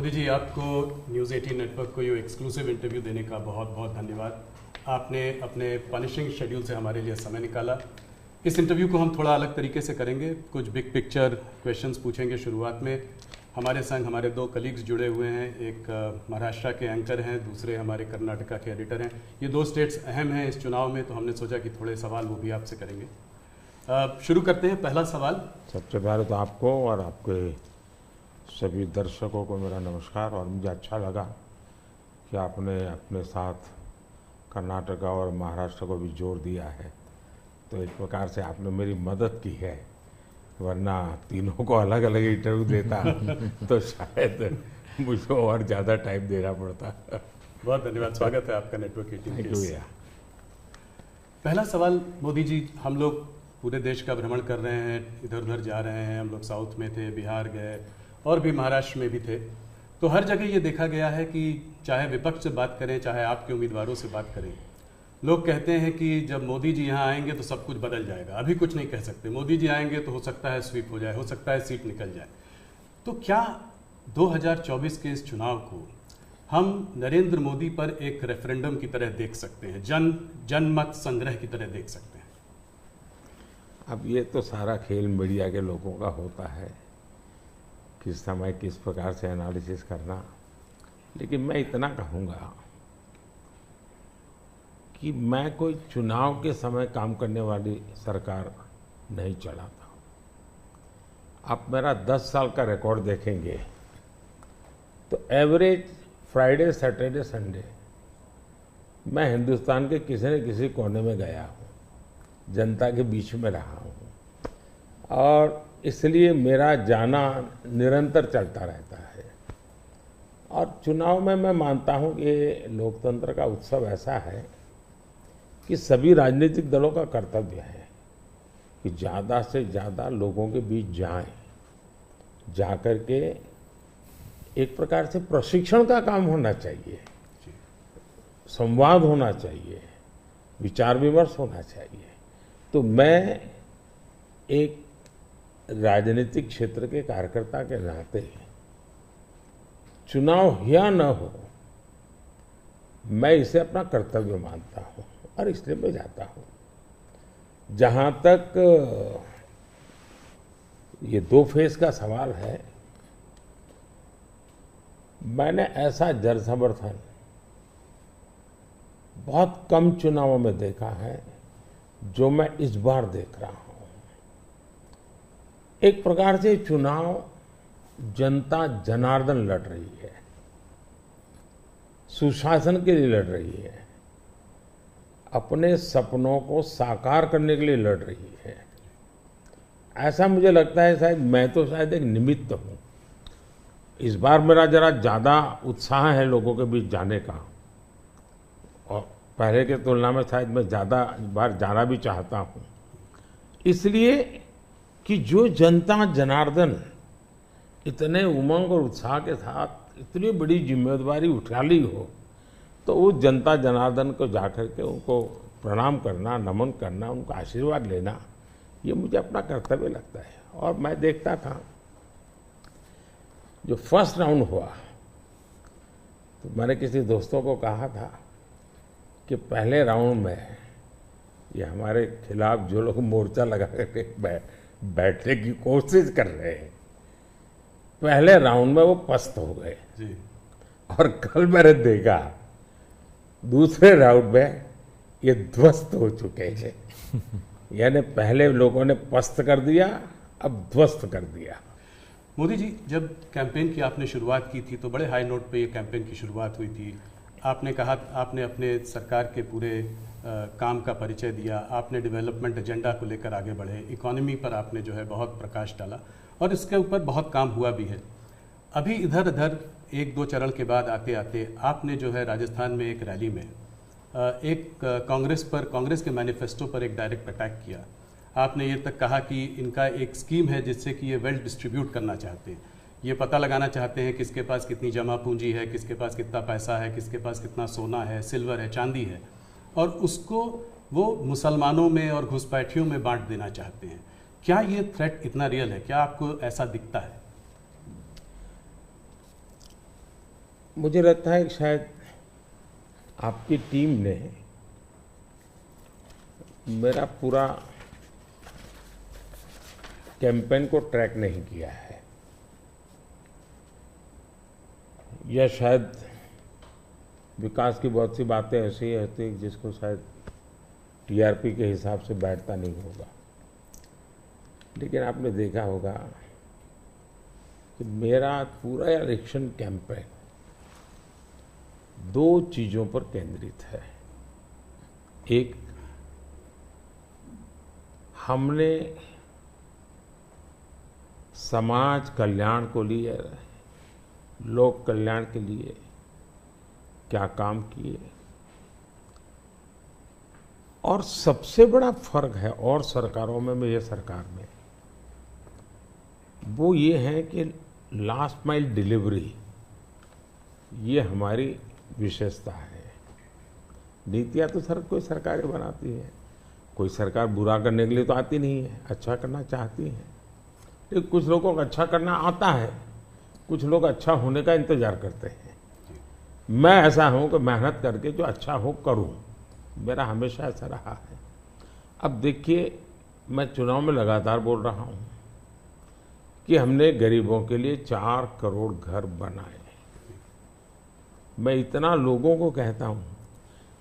मोदी जी, आपको news 18 network को ये एक्सक्लूसिव इंटरव्यू देने का बहुत बहुत धन्यवाद। आपने अपने पनिशिंग शेड्यूल से हमारे लिए समय निकाला। इस इंटरव्यू को हम थोड़ा अलग तरीके से करेंगे, कुछ बिग पिक्चर क्वेश्चंस पूछेंगे। शुरुआत में हमारे संग हमारे दो कलीग्स जुड़े हुए हैं, एक महाराष्ट्र के एंकर हैं, दूसरे हमारे कर्नाटका के एडिटर हैं। ये दो स्टेट्स अहम हैं इस चुनाव में, तो हमने सोचा कि थोड़े सवाल वो भी आपसे करेंगे। शुरू करते हैं। पहला सवाल। सबसे पहले तो आपको और आपके सभी दर्शकों को मेरा नमस्कार। और मुझे अच्छा लगा कि आपने अपने साथ कर्नाटका और महाराष्ट्र को भी जोड़ दिया है, तो एक प्रकार से आपने मेरी मदद की है, वरना तीनों को अलग अलग इंटरव्यू देता तो शायद मुझे और ज़्यादा टाइम देना पड़ता। बहुत धन्यवाद, स्वागत है आपका नेटवर्क 18 थैंक के। यू। पहला सवाल मोदी जी, हम लोग पूरे देश का भ्रमण कर रहे हैं, इधर उधर जा रहे हैं। हम लोग साउथ में थे, बिहार गए और भी महाराष्ट्र में भी थे। तो हर जगह ये देखा गया है कि चाहे विपक्ष से बात करें, चाहे आपके उम्मीदवारों से बात करें, लोग कहते हैं कि जब मोदी जी यहाँ आएंगे तो सब कुछ बदल जाएगा। अभी कुछ नहीं कह सकते, मोदी जी आएंगे तो हो सकता है स्वीप हो जाए, हो सकता है सीट निकल जाए। तो क्या 2024 के इस चुनाव को हम नरेंद्र मोदी पर एक रेफरेंडम की तरह देख सकते हैं, जनमत संग्रह की तरह देख सकते हैं? अब ये तो सारा खेल मीडिया के लोगों का होता है, किस समय किस प्रकार से एनालिसिस करना। लेकिन मैं इतना कहूँगा कि मैं कोई चुनाव के समय काम करने वाली सरकार नहीं चलाता। आप मेरा 10 साल का रिकॉर्ड देखेंगे तो एवरेज फ्राइडे, सैटरडे, संडे मैं हिंदुस्तान के किसी न किसी कोने में गया हूँ, जनता के बीच में रहा हूँ, और इसलिए मेरा जाना निरंतर चलता रहता है। और चुनाव में मैं मानता हूँ कि लोकतंत्र का उत्सव ऐसा है कि सभी राजनीतिक दलों का कर्तव्य है कि ज़्यादा से ज़्यादा लोगों के बीच जाएं, जाकर के एक प्रकार से प्रशिक्षण का काम होना चाहिए, संवाद होना चाहिए, विचार विमर्श होना चाहिए। तो मैं एक राजनीतिक क्षेत्र के कार्यकर्ता के नाते चुनाव या न हो, मैं इसे अपना कर्तव्य मानता हूं और इसलिए मैं जाता हूं। जहां तक ये 2 फेज का सवाल है, मैंने ऐसा जन समर्थन बहुत कम चुनावों में देखा है जो मैं इस बार देख रहा हूं। एक प्रकार से चुनाव जनता जनार्दन लड़ रही है, सुशासन के लिए लड़ रही है, अपने सपनों को साकार करने के लिए लड़ रही है। ऐसा मुझे लगता है, शायद मैं तो शायद एक निमित्त हूं। इस बार मेरा जरा ज्यादा उत्साह है लोगों के बीच जाने का, और पहले के तुलना में शायद मैं ज्यादा बार जाना भी चाहता हूं, इसलिए कि जो जनता जनार्दन इतने उमंग और उत्साह के साथ इतनी बड़ी जिम्मेदारी उठा ली हो, तो वो जनता जनार्दन को जाकर के उनको प्रणाम करना, नमन करना, उनका आशीर्वाद लेना, ये मुझे अपना कर्तव्य लगता है। और मैं देखता था जो फर्स्ट राउंड हुआ, तो मैंने किसी दोस्तों को कहा था कि पहले राउंड में ये हमारे खिलाफ जो लोग मोर्चा लगा करके बैठने की कोशिश कर रहे हैं, पहले राउंड में वो पस्त हो गए जी। और कल मैंने देखा दूसरे राउंड में ये ध्वस्त हो चुके हैं। यानी पहले लोगों ने पस्त कर दिया, अब ध्वस्त कर दिया। मोदी जी, जब कैंपेन की आपने शुरुआत की थी तो बड़े हाई नोट पे ये कैंपेन की शुरुआत हुई थी। आपने कहा, आपने अपने सरकार के पूरे काम का परिचय दिया, आपने डेवलपमेंट एजेंडा को लेकर आगे बढ़े, इकोनॉमी पर आपने जो है बहुत प्रकाश डाला और इसके ऊपर बहुत काम हुआ भी है। अभी इधर उधर 1-2 चरण के बाद आते आते आपने जो है राजस्थान में एक रैली में एक कांग्रेस के मैनिफेस्टो पर एक डायरेक्ट अटैक किया। आपने ये तक कहा कि इनका एक स्कीम है जिससे कि ये वेल्थ डिस्ट्रीब्यूट करना चाहते हैं, ये पता लगाना चाहते हैं किसके पास कितनी जमा पूंजी है, किसके पास कितना पैसा है, किसके पास कितना सोना है, सिल्वर है, चांदी है, और उसको वो मुसलमानों में और घुसपैठियों में बांट देना चाहते हैं। क्या ये थ्रेट इतना रियल है? क्या आपको ऐसा दिखता है? मुझे लगता है कि शायद आपकी टीम ने मेरा पूरा कैंपेन को ट्रैक नहीं किया है, या शायद विकास की बहुत सी बातें ऐसी होती हैं जिसको शायद टीआरपी के हिसाब से बैठता नहीं होगा। लेकिन आपने देखा होगा कि मेरा पूरा इलेक्शन कैंपेन दो चीजों पर केंद्रित है। एक, हमने समाज कल्याण को लिए, लोक कल्याण के लिए क्या काम किए, और सबसे बड़ा फर्क है और सरकारों में ये सरकार में, वो ये है कि लास्ट माइल डिलीवरी ये हमारी विशेषता है। नीतियां तो कोई सरकारें बनाती है, कोई सरकार बुरा करने के लिए तो आती नहीं है, अच्छा करना चाहती है। लेकिन कुछ लोगों को अच्छा करना आता है, कुछ लोग अच्छा होने का इंतजार करते हैं। मैं ऐसा हूं कि मेहनत करके जो अच्छा हो करूं, मेरा हमेशा ऐसा रहा है। अब देखिए, मैं चुनाव में लगातार बोल रहा हूं कि हमने गरीबों के लिए 4 करोड़ घर बनाए। मैं इतना लोगों को कहता हूं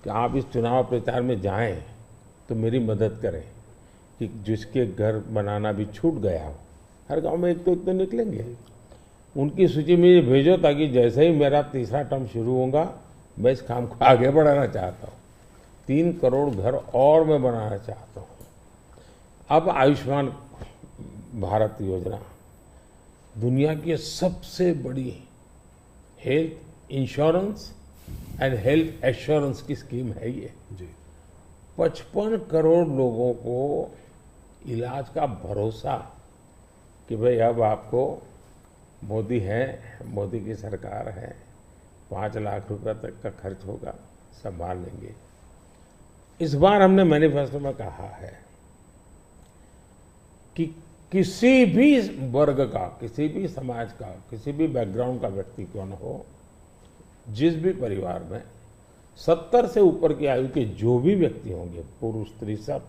कि आप इस चुनाव प्रचार में जाएं तो मेरी मदद करें कि जिसके घर बनाना भी छूट गया हो, हर गांव में एक तो निकलेंगे, उनकी सूची में भेजो, ताकि जैसे ही मेरा तीसरा टर्म शुरू होगा मैं इस काम को आगे बढ़ाना चाहता हूँ। 3 करोड़ घर और मैं बनाना चाहता हूँ। अब आयुष्मान भारत योजना दुनिया की सबसे बड़ी health insurance and health assurance की स्कीम है ये। 55 करोड़ लोगों को इलाज का भरोसा कि भाई अब आपको मोदी है, मोदी की सरकार है, 5 लाख रुपए तक का खर्च होगा, संभाल लेंगे। इस बार हमने मैनिफेस्टो में कहा है कि किसी भी वर्ग का, किसी भी समाज का, किसी भी बैकग्राउंड का व्यक्ति क्यों न हो, जिस भी परिवार में 70 से ऊपर की आयु के जो भी व्यक्ति होंगे, पुरुष स्त्री सब,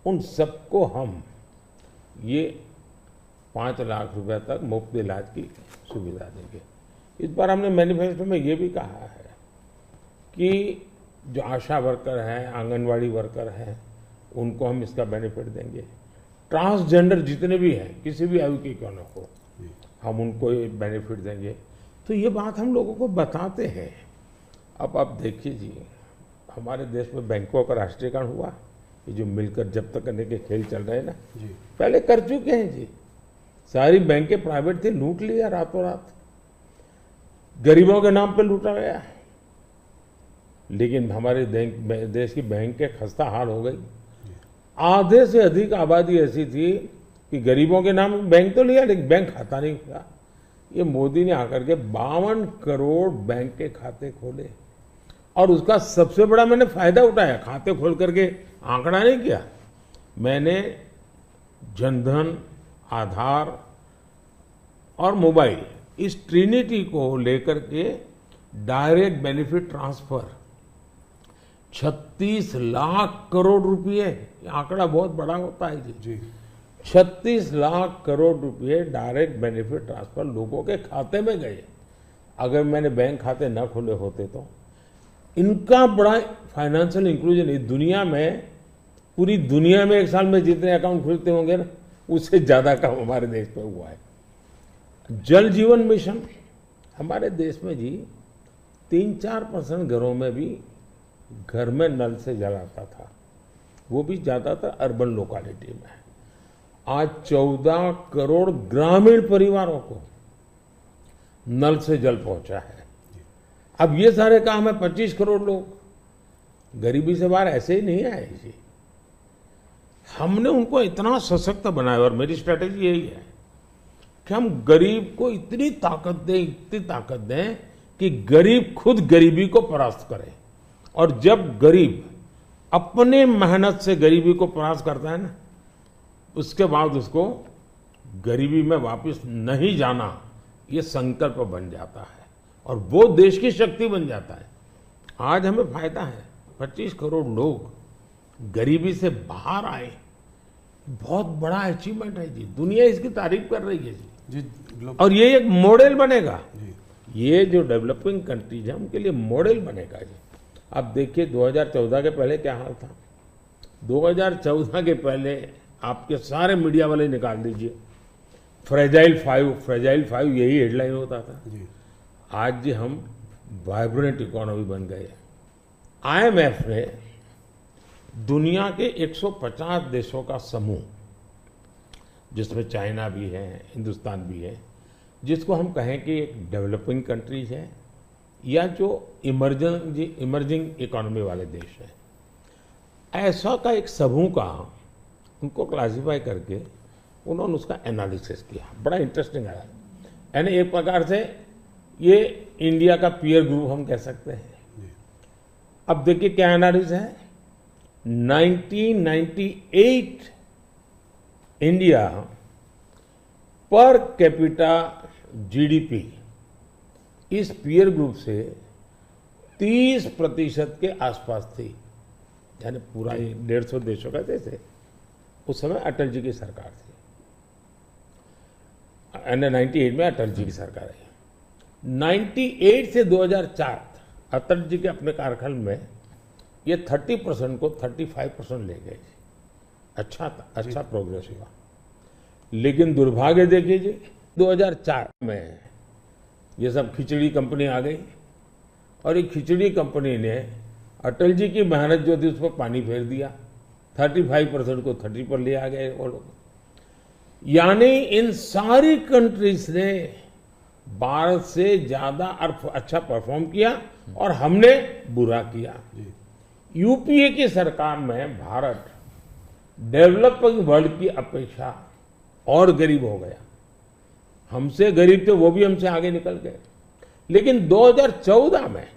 उन सबको हम ये 5 लाख रुपए तक मुफ्त इलाज की सुविधा देंगे। इस बार हमने मैनिफेस्टो में ये भी कहा है कि जो आशा वर्कर हैं, आंगनवाड़ी वर्कर हैं, उनको हम इसका बेनिफिट देंगे। ट्रांसजेंडर जितने भी हैं, किसी भी आयु के क्यों न हो, हम उनको ये बेनिफिट देंगे। तो ये बात हम लोगों को बताते हैं। अब आप देखिए जी, हमारे देश में बैंकों का राष्ट्रीयकरण हुआ, ये जो मिलकर जब्त करने के खेल चल रहे हैं ना, पहले कर चुके हैं जी। सारी बैंकें प्राइवेट थी, लूट लिया रातों रात, गरीबों के नाम पे लूटा गया। लेकिन हमारे देश की बैंकें खस्ता हाल हो गई। आधे से अधिक आबादी ऐसी थी कि गरीबों के नाम बैंक तो लिया, लेकिन बैंक खाता नहीं खुला। ये मोदी ने आकर के 52 करोड़ बैंक के खाते खोले, और उसका सबसे बड़ा मैंने फायदा उठाया। खाते खोल करके आंकड़ा नहीं किया मैंने, जनधन, आधार और मोबाइल, इस ट्रिनिटी को लेकर के direct benefit transfer 36 lakh crore रुपए, आंकड़ा बहुत बड़ा होता है जी। 36 लाख करोड़ रुपए डायरेक्ट बेनिफिट ट्रांसफर लोगों के खाते में गए। अगर मैंने बैंक खाते न खोले होते तो इनका बड़ा फाइनेंशियल इंक्लूजन इस दुनिया में, पूरी दुनिया में एक साल में जितने अकाउंट खुलते होंगे ना, उससे ज्यादा काम हमारे देश में हुआ है। जल जीवन मिशन हमारे देश में जी 3-4% घरों में भी घर में नल से जल आता था, वो भी ज्यादातर अर्बन लोकेलिटी में। आज 14 करोड़ ग्रामीण परिवारों को नल से जल पहुंचा है। अब ये सारे काम है, 25 करोड़ लोग गरीबी से बाहर ऐसे ही नहीं आए जी। हमने उनको इतना सशक्त बनाया, और मेरी स्ट्रेटेजी यही है कि हम गरीब को इतनी ताकत दें कि गरीब खुद गरीबी को परास्त करे। और जब गरीब अपने मेहनत से गरीबी को परास्त करता है ना, उसके बाद उसको गरीबी में वापस नहीं जाना, ये संकल्प बन जाता है। और वो देश की शक्ति बन जाता है। आज हमें फायदा है, 25 करोड़ लोग गरीबी से बाहर आए, बहुत बड़ा अचीवमेंट है जी, दुनिया इसकी तारीफ कर रही है जी। और ये एक मॉडल बनेगा, ये जो डेवलपिंग कंट्रीज है उनके लिए मॉडल बनेगा जी। आप देखिए 2014 के पहले क्या हाल था। 2014 के पहले आपके सारे मीडिया वाले निकाल दीजिए, फ्रेजाइल फाइव यही हेडलाइन होता था जी। आज जी हम वाइब्रेंट इकोनॉमी बन गए। IMF ने दुनिया के 150 देशों का समूह, जिसमें चाइना भी है, हिंदुस्तान भी है, जिसको हम कहें कि एक डेवलपिंग कंट्रीज है या जो इमर्जिंग इकोनॉमी वाले देश है, ऐसा का एक समूह का उनको क्लासिफाई करके उन्होंने उसका एनालिसिस किया। बड़ा इंटरेस्टिंग है, यानी एक प्रकार से ये इंडिया का पीयर ग्रुप हम कह सकते हैं। अब देखिए क्या एनालिसिस है। 1998 इंडिया पर कैपिटा जीडीपी इस पीयर ग्रुप से 30% के आसपास थी, यानी पूरा 150 देशों का देश है। उस समय अटल जी की सरकार थी, 98 में अटल जी की सरकार है। 98 से 2004 अटल जी के अपने कार्यकाल में ये 30% को 35% ले गए। अच्छा प्रोग्रेस हुआ, लेकिन दुर्भाग्य देखिए जी 2004 में ये सब खिचड़ी कंपनी आ गई और ये खिचड़ी कंपनी ने अटल जी की मेहनत जो थी उस पर पानी फेर दिया। 35% को 30 पर ले आ गए वो लोग। यानी इन सारी कंट्रीज ने भारत से ज्यादा अच्छा परफॉर्म किया और हमने बुरा किया। यूपीए की सरकार में भारत डेवलपिंग वर्ल्ड की अपेक्षा और गरीब हो गया। हमसे गरीब थे, वो भी हमसे आगे निकल गए। लेकिन 2014 में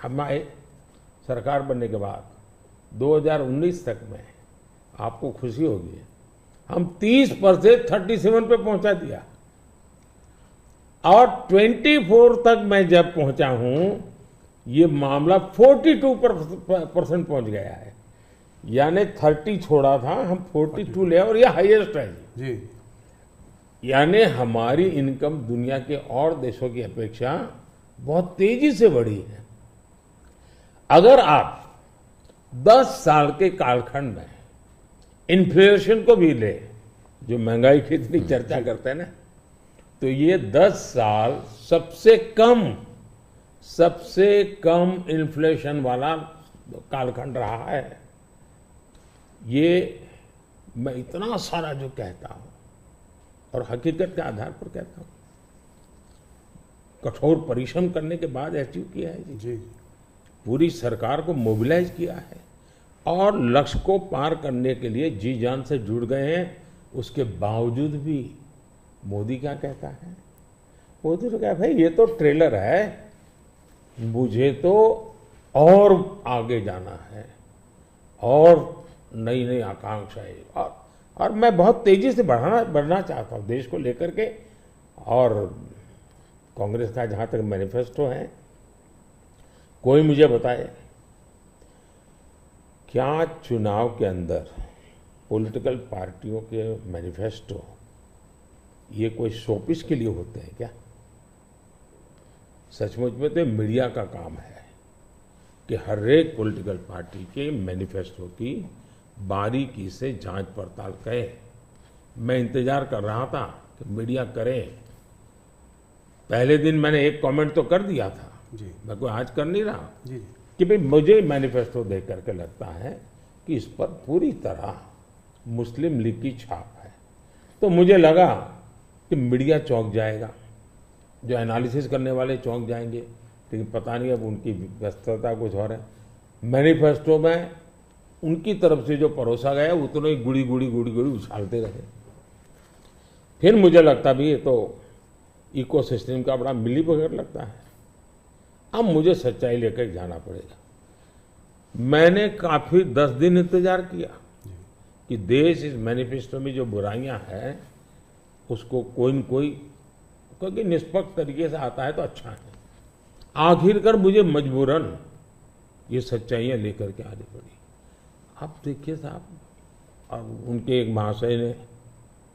हम आए, सरकार बनने के बाद 2019 तक में आपको खुशी होगी, हम 30 पर से 37 पे पहुंचा दिया और 24 तक मैं जब पहुंचा हूं ये मामला 42% पहुंच गया है। यानी 30 छोड़ा था, हम 42 ले और ये हाईएस्ट है जी। यानी हमारी इनकम दुनिया के और देशों की अपेक्षा बहुत तेजी से बढ़ी है। अगर आप 10 साल के कालखंड में इन्फ्लेशन को भी ले, जो महंगाई की इतनी चर्चा करते हैं ना, तो ये 10 साल सबसे कम इन्फ्लेशन वाला कालखंड रहा है। ये मैं इतना सारा जो कहता हूं और हकीकत के आधार पर कहता हूं, कठोर परिश्रम करने के बाद अचीव किया है जी। पूरी सरकार को मोबिलाइज किया है और लक्ष्य को पार करने के लिए जी जान से जुड़ गए हैं। उसके बावजूद भी मोदी क्या कहता है? मोदी तो कहता है भाई ये तो ट्रेलर है, मुझे तो और आगे जाना है और नई नई आकांक्षा है और मैं बहुत तेजी से बढ़ना चाहता हूं देश को लेकर के। और कांग्रेस का जहां तक मैनिफेस्टो है, कोई मुझे बताए क्या चुनाव के अंदर पॉलिटिकल पार्टियों के मैनिफेस्टो ये कोई शोपीस के लिए होते हैं क्या? सचमुच में तो मीडिया का काम है कि हर एक पॉलिटिकल पार्टी के मैनिफेस्टो की बारीकी से जांच पड़ताल करे। मैं इंतजार कर रहा था कि मीडिया करे। पहले दिन मैंने एक कमेंट तो कर दिया था जी, मैं कोई आज कर नहीं रहा जी, कि भाई मुझे मैनिफेस्टो देख करके लगता है कि इस पर पूरी तरह मुस्लिम लीग की छाप है। तो मुझे लगा कि मीडिया चौंक जाएगा, जो एनालिसिस करने वाले चौंक जाएंगे, लेकिन पता नहीं अब उनकी व्यस्तता कुछ और है। मैनिफेस्टो में उनकी तरफ से जो परोसा गया उतना ही गुड़ी उछालते रहे। फिर मुझे लगता भी ये तो इकोसिस्टम का बड़ा मिलीभगत लगता है। अब मुझे सच्चाई लेकर जाना पड़ेगा। मैंने काफी 10 दिन इंतजार किया कि देश इस मैनिफेस्टो में जो बुराइयां हैं उसको कोई न कोई, क्योंकि निष्पक्ष तरीके से आता है तो अच्छा है, आखिरकार मुझे मजबूरन ये सच्चाइयां लेकर के आनी पड़ी। आप देखिए साहब, अब उनके एक महाशय ने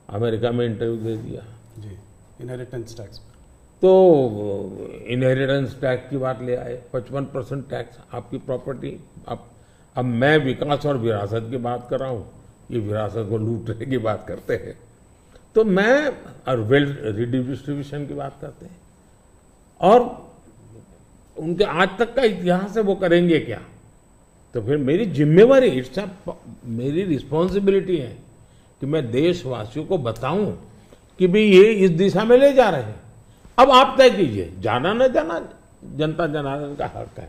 अमेरिका में इंटरव्यू दे दिया जी, इनहेरिटेंस टैक्स। तो इनहेरिटेंस टैक्स की बात ले आए, 55% टैक्स आपकी प्रॉपर्टी। अब मैं विकास और विरासत की बात कर रहा हूँ, ये विरासत को लूटने की बात करते हैं। तो मैं और वेल्थ रिडिस्ट्रीब्यूशन की बात करते हैं, और उनके आज तक का इतिहास है, वो करेंगे क्या? तो फिर मेरी जिम्मेवारी, मेरी रिस्पॉन्सिबिलिटी है कि मैं देशवासियों को बताऊं कि भाई ये इस दिशा में ले जा रहे हैं। अब आप तय कीजिए, जाना न जाना जनता जनार्दन का हक है,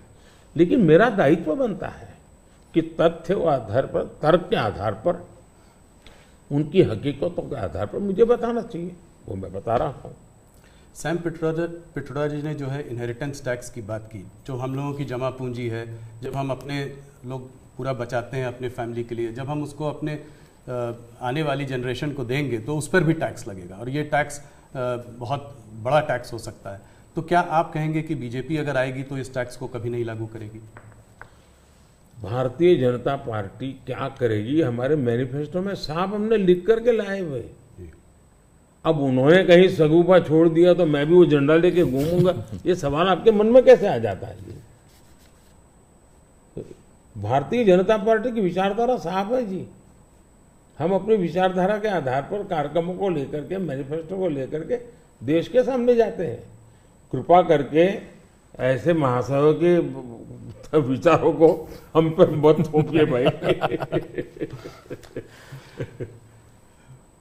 लेकिन मेरा दायित्व बनता है कि तथ्य के आधार पर, तर्क के आधार पर, उनकी हकीकतों के आधार पर मुझे बताना चाहिए, वो मैं बता रहा हूँ। सैम पिट्रोडा जी ने जो है इनहेरिटेंस टैक्स की बात की, जो हम लोगों की जमा पूंजी है, जब हम अपने लोग पूरा बचाते हैं अपने फैमिली के लिए, जब हम उसको अपने आने वाली जनरेशन को देंगे तो उस पर भी टैक्स लगेगा, और ये टैक्स बहुत बड़ा टैक्स हो सकता है। तो क्या आप कहेंगे कि बीजेपी अगर आएगी तो इस टैक्स को कभी नहीं लागू करेगी? भारतीय जनता पार्टी क्या करेगी, हमारे मैनिफेस्टो में साफ हमने लिख करके लाए हुए। अब उन्होंने कहीं सगुफा छोड़ दिया तो मैं भी वो झंडा लेके घूमूंगा, ये सवाल आपके मन में कैसे आ जाता है? भारतीय जनता पार्टी की विचारधारा साफ है जी। हम अपनी विचारधारा के आधार पर कार्यक्रमों को लेकर के, मैनिफेस्टो को लेकर के देश के सामने जाते हैं। कृपा करके ऐसे महाशयों के विचारों को हम पर मत थोपिए भाई।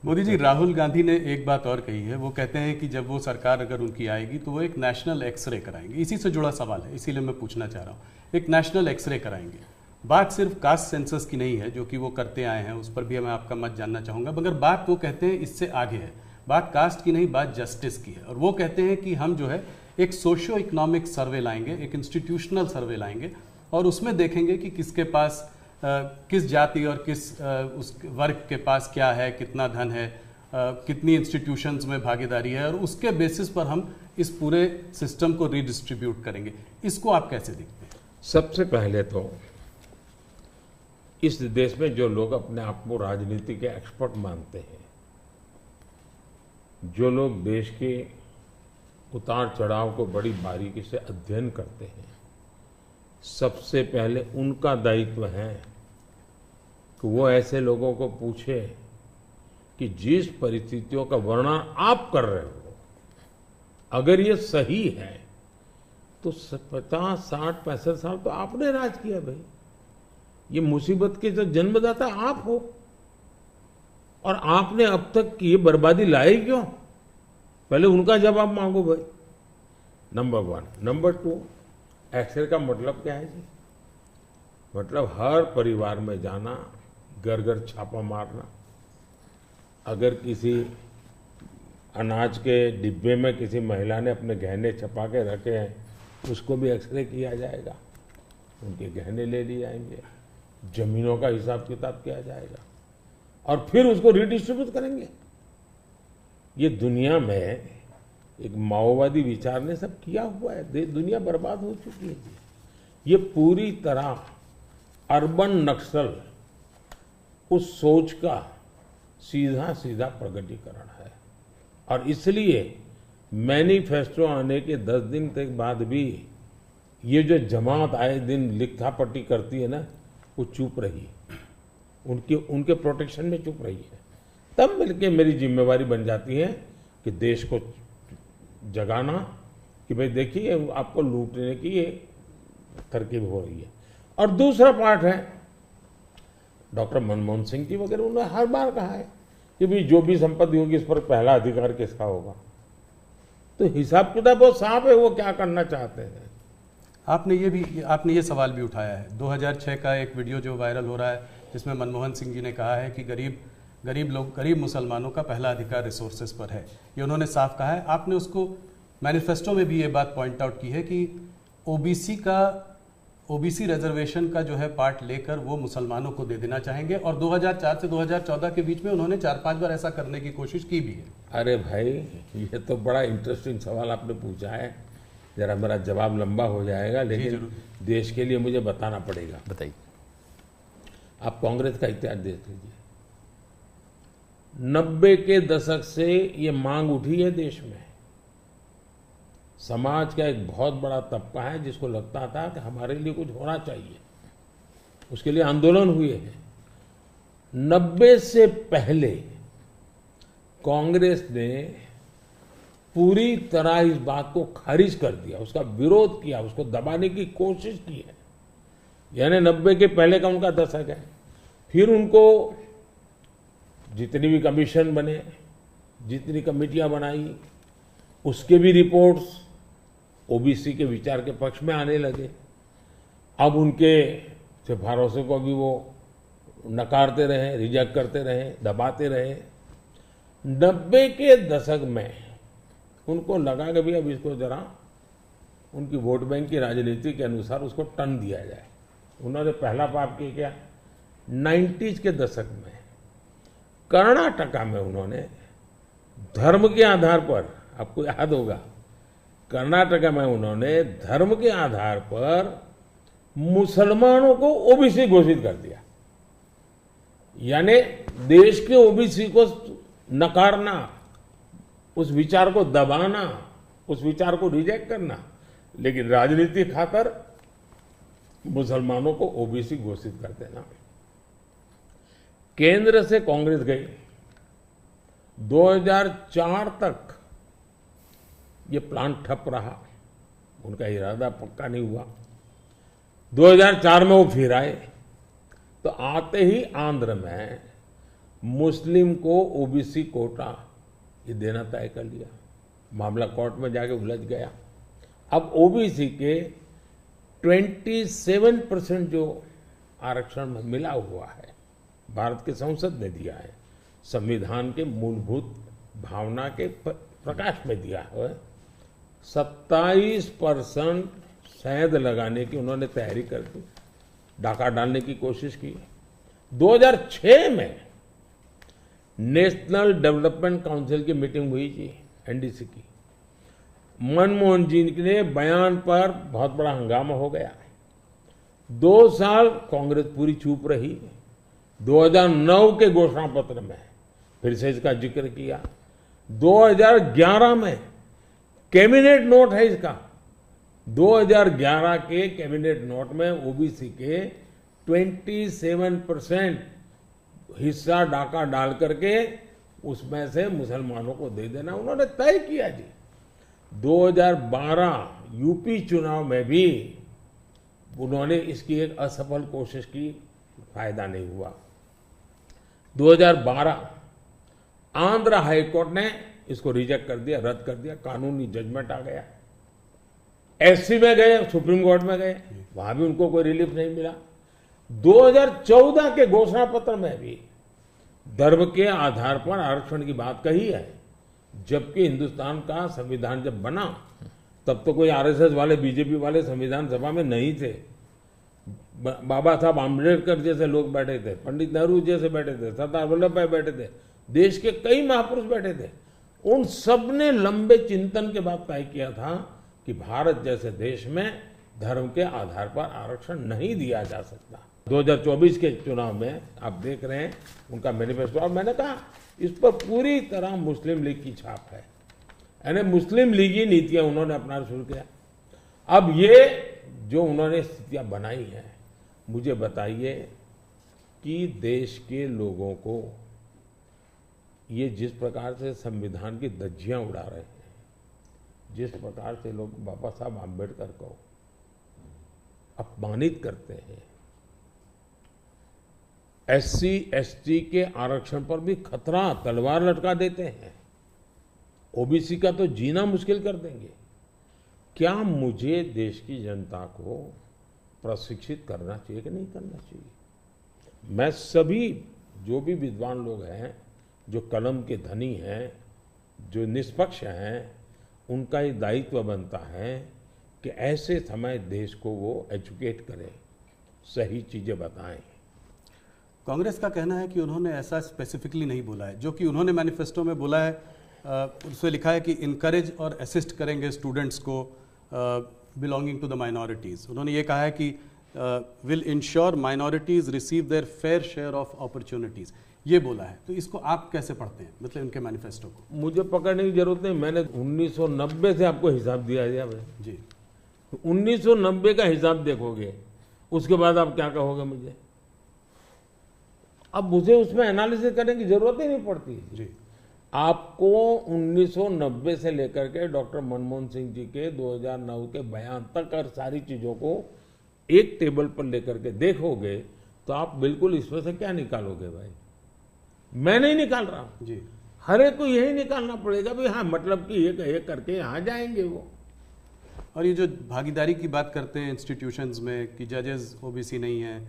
मोदी जी, राहुल गांधी ने एक बात और कही है, वो कहते हैं कि जब वो सरकार अगर उनकी आएगी तो वो एक नेशनल एक्सरे कराएंगे। इसी से जुड़ा सवाल है, इसीलिए मैं पूछना चाह रहा हूँ, एक नेशनल एक्सरे कराएंगे। बात सिर्फ कास्ट सेंसस की नहीं है जो कि वो करते आए हैं, उस पर भी मैं आपका मत जानना चाहूंगा, मगर बात वो कहते हैं इससे आगे है। बात कास्ट की नहीं, बात जस्टिस की है। और वो कहते हैं कि हम जो है एक सोशियो इकोनॉमिक सर्वे लाएंगे, एक इंस्टीट्यूशनल सर्वे लाएंगे, और उसमें देखेंगे कि किसके पास किस जाति और किस उस वर्ग के पास क्या है, कितना धन है, कितनी इंस्टीट्यूशंस में भागीदारी है, और उसके बेसिस पर हम इस पूरे सिस्टम को रीडिस्ट्रीब्यूट करेंगे। इसको आप कैसे देखते हैं? सबसे पहले तो इस देश में जो लोग अपने आप को राजनीति के एक्सपर्ट मानते हैं, जो लोग देश के उतार चढ़ाव को बड़ी बारीकी से अध्ययन करते हैं, सबसे पहले उनका दायित्व है कि वो ऐसे लोगों को पूछे कि जिस परिस्थितियों का वर्णन आप कर रहे हो, अगर ये सही है तो 50, 60, 65 साल तो आपने राज किया भाई। ये मुसीबत के जो जन्मदाता आप हो, और आपने अब तक की बर्बादी लाई क्यों? पहले उनका जवाब मांगो भाई, नंबर 1। नंबर 2, एक्सरे का मतलब क्या है जी? मतलब हर परिवार में जाना, घर घर छापा मारना, अगर किसी अनाज के डिब्बे में किसी महिला ने अपने गहने छपा के रखे हैं, उसको भी एक्सरे किया जाएगा, उनके गहने ले लिए जाएंगे, जमीनों का हिसाब किताब किया जाएगा, और फिर उसको रिडिस्ट्रीब्यूट करेंगे। ये दुनिया में एक माओवादी विचार ने सब किया हुआ है, दुनिया बर्बाद हो चुकी है। ये पूरी तरह अर्बन नक्सल उस सोच का सीधा सीधा प्रकटीकरण है, और इसलिए मैनिफेस्टो आने के 10 दिन तक बाद भी ये जो जमात आए दिन लिखापट्टी करती है ना, वो चुप रही, उनके प्रोटेक्शन में चुप रही है। तब मिलके मेरी जिम्मेवारी बन जाती है कि देश को जगाना कि भाई देखिए आपको लूटने की ये तरकीब हो रही है। और दूसरा पार्ट है, डॉक्टर मनमोहन सिंह जी वगैरह, उन्होंने हर बार कहा है कि भाई जो भी संपत्ति होगी इस पर पहला अधिकार किसका होगा। तो हिसाब किताब बहुत साफ है, वो क्या करना चाहते हैं। आपने ये सवाल भी उठाया है। 2006 का एक वीडियो जो वायरल हो रहा है, जिसमें मनमोहन सिंह जी ने कहा है कि गरीब मुसलमानों का पहला अधिकार रिसोर्सेज पर है, ये उन्होंने साफ कहा है। आपने उसको मैनिफेस्टो में भी ये बात पॉइंट आउट की है कि ओबीसी रिजर्वेशन का जो है पार्ट लेकर वो मुसलमानों को दे देना चाहेंगे, और 2004 से 2014 के बीच में उन्होंने 4-5 बार ऐसा करने की कोशिश की भी है। अरे भाई, ये तो बड़ा इंटरेस्टिंग सवाल आपने पूछा है। जरा मेरा जवाब लंबा हो जाएगा, लेकिन जरूर। देश के लिए मुझे बताना पड़ेगा। बताइए। आप कांग्रेस का इतिहास देख लीजिए। 90 के दशक से ये मांग उठी है देश में। समाज का एक बहुत बड़ा तबका है जिसको लगता था कि हमारे लिए कुछ होना चाहिए, उसके लिए आंदोलन हुए हैं। 90 से पहले कांग्रेस ने पूरी तरह इस बात को खारिज कर दिया, उसका विरोध किया, उसको दबाने की कोशिश की है। यानी 90 के पहले का उनका दशक है। फिर उनको जितनी भी कमीशन बने, जितनी कमेटियां बनाई, उसके भी रिपोर्ट्स ओबीसी के विचार के पक्ष में आने लगे। अब उनके सिफारिशों को भी वो नकारते रहे, रिजेक्ट करते रहे, दबाते रहे। 90 के दशक में उनको लगा कि भी अब इसको जरा उनकी वोट बैंक की राजनीति के अनुसार उसको टर्न दिया जाए। उन्होंने पहला पाप किया क्या, 90s के दशक में कर्नाटका में उन्होंने धर्म के आधार पर, आपको याद होगा, कर्नाटका में उन्होंने धर्म के आधार पर मुसलमानों को ओबीसी घोषित कर दिया। यानी देश के ओबीसी को नकारना, उस विचार को दबाना, उस विचार को रिजेक्ट करना, लेकिन राजनीति खातर मुसलमानों को ओबीसी घोषित कर देना। केंद्र से कांग्रेस गई, 2004 तक ये प्लान ठप रहा, उनका इरादा पक्का नहीं हुआ। 2004 में वो फिर आए, तो आते ही आंध्र में मुस्लिम को ओबीसी कोटा ये देना तय कर लिया। मामला कोर्ट में जाके उलझ गया। अब ओबीसी के 27% जो आरक्षण में मिला हुआ है, भारत की संसद ने दिया है, संविधान के मूलभूत भावना के प्रकाश में दिया है। 27% शहद लगाने की उन्होंने तैयारी कर दी, डाका डालने की कोशिश की। 2006 में नेशनल डेवलपमेंट काउंसिल की मीटिंग हुई थी, एनडीसी की। मनमोहन जी के बयान पर बहुत बड़ा हंगामा हो गया। 2 साल कांग्रेस पूरी चुप रही। 2009 के घोषणा पत्र में फिर से इसका जिक्र किया। 2011 में कैबिनेट नोट है इसका। 2011 के कैबिनेट नोट में ओबीसी के 27% हिस्सा डाका डाल करके उसमें से मुसलमानों को दे देना उन्होंने तय किया जी। 2012 यूपी चुनाव में भी उन्होंने इसकी एक असफल कोशिश की, फायदा नहीं हुआ। 2012 आंध्र हाईकोर्ट ने इसको रिजेक्ट कर दिया, रद्द कर दिया, कानूनी जजमेंट आ गया। एससी में गए, सुप्रीम कोर्ट में गए, वहां भी उनको कोई रिलीफ नहीं मिला। 2014 के घोषणा पत्र में भी धर्म के आधार पर आरक्षण की बात कही है, जबकि हिंदुस्तान का संविधान जब बना तब तो कोई आरएसएस वाले, बीजेपी वाले संविधान सभा में नहीं थे। बाबा साहब आम्बेडकर जैसे लोग बैठे थे, पंडित नेहरू जैसे बैठे थे, सरदार वल्लभ भाई बैठे थे, देश के कई महापुरुष बैठे थे। उन सब ने लंबे चिंतन के बाद तय किया था कि भारत जैसे देश में धर्म के आधार पर आरक्षण नहीं दिया जा सकता। 2024 के चुनाव में आप देख रहे हैं उनका मैनिफेस्टो, और मैंने कहा इस पर पूरी तरह मुस्लिम लीग की छाप है, यानी मुस्लिम लीगी नीतियां उन्होंने अपनाना शुरू किया। अब ये जो उन्होंने स्थितियां बनाई हैं, मुझे बताइए कि देश के लोगों को ये जिस प्रकार से संविधान की धज्जियां उड़ा रहे हैं, जिस प्रकार से लोग बाबा साहब आम्बेडकर को अपमानित करते हैं, एससी एसटी के आरक्षण पर भी खतरा, तलवार लटका देते हैं, ओबीसी का तो जीना मुश्किल कर देंगे। क्या मुझे देश की जनता को प्रशिक्षित करना चाहिए कि नहीं करना चाहिए? मैं सभी जो भी विद्वान लोग हैं, जो कलम के धनी हैं, जो निष्पक्ष हैं, उनका ये दायित्व बनता है कि ऐसे समय देश को वो एजुकेट करें, सही चीजें बताएं। कांग्रेस का कहना है कि उन्होंने ऐसा स्पेसिफिकली नहीं बोला है, जो कि उन्होंने मैनिफेस्टो में बोला है। उसमें लिखा है कि इनकरेज और असिस्ट करेंगे स्टूडेंट्स को, बिलोंगिंग टू द माइनॉरिटीज़। उन्होंने ये कहा है कि will ensure minorities receive there fair share of opportunities, ये बोला है। तो इसको आप कैसे पढ़ते हैं, मतलब इनके मैनिफेस्टो को? मुझे पकड़ने की जरूरत नहीं, मैंने 1990 से आपको हिसाब दिया है भाई जी। 1990 का हिसाब देखोगे, उसके बाद आप क्या कहोगे मुझे? अब मुझे उसमें एनालिसिस करने की जरूरत ही नहीं पड़ती जी। आपको 1990 से लेकर के डॉक्टर मनमोहन सिंह जी के 2009 के बयान तक और सारी चीजों को एक टेबल पर लेकर के देखोगे तो आप बिल्कुल इसमें से क्या निकालोगे भाई? मैं नहीं निकाल रहा हूं जी। हर एक को यही निकालना पड़ेगा भाई। हाँ, मतलब कि एक करके यहां जाएंगे वो। और ये जो भागीदारी की बात करते हैं इंस्टीट्यूशंस में कि जजेस ओबीसी नहीं है,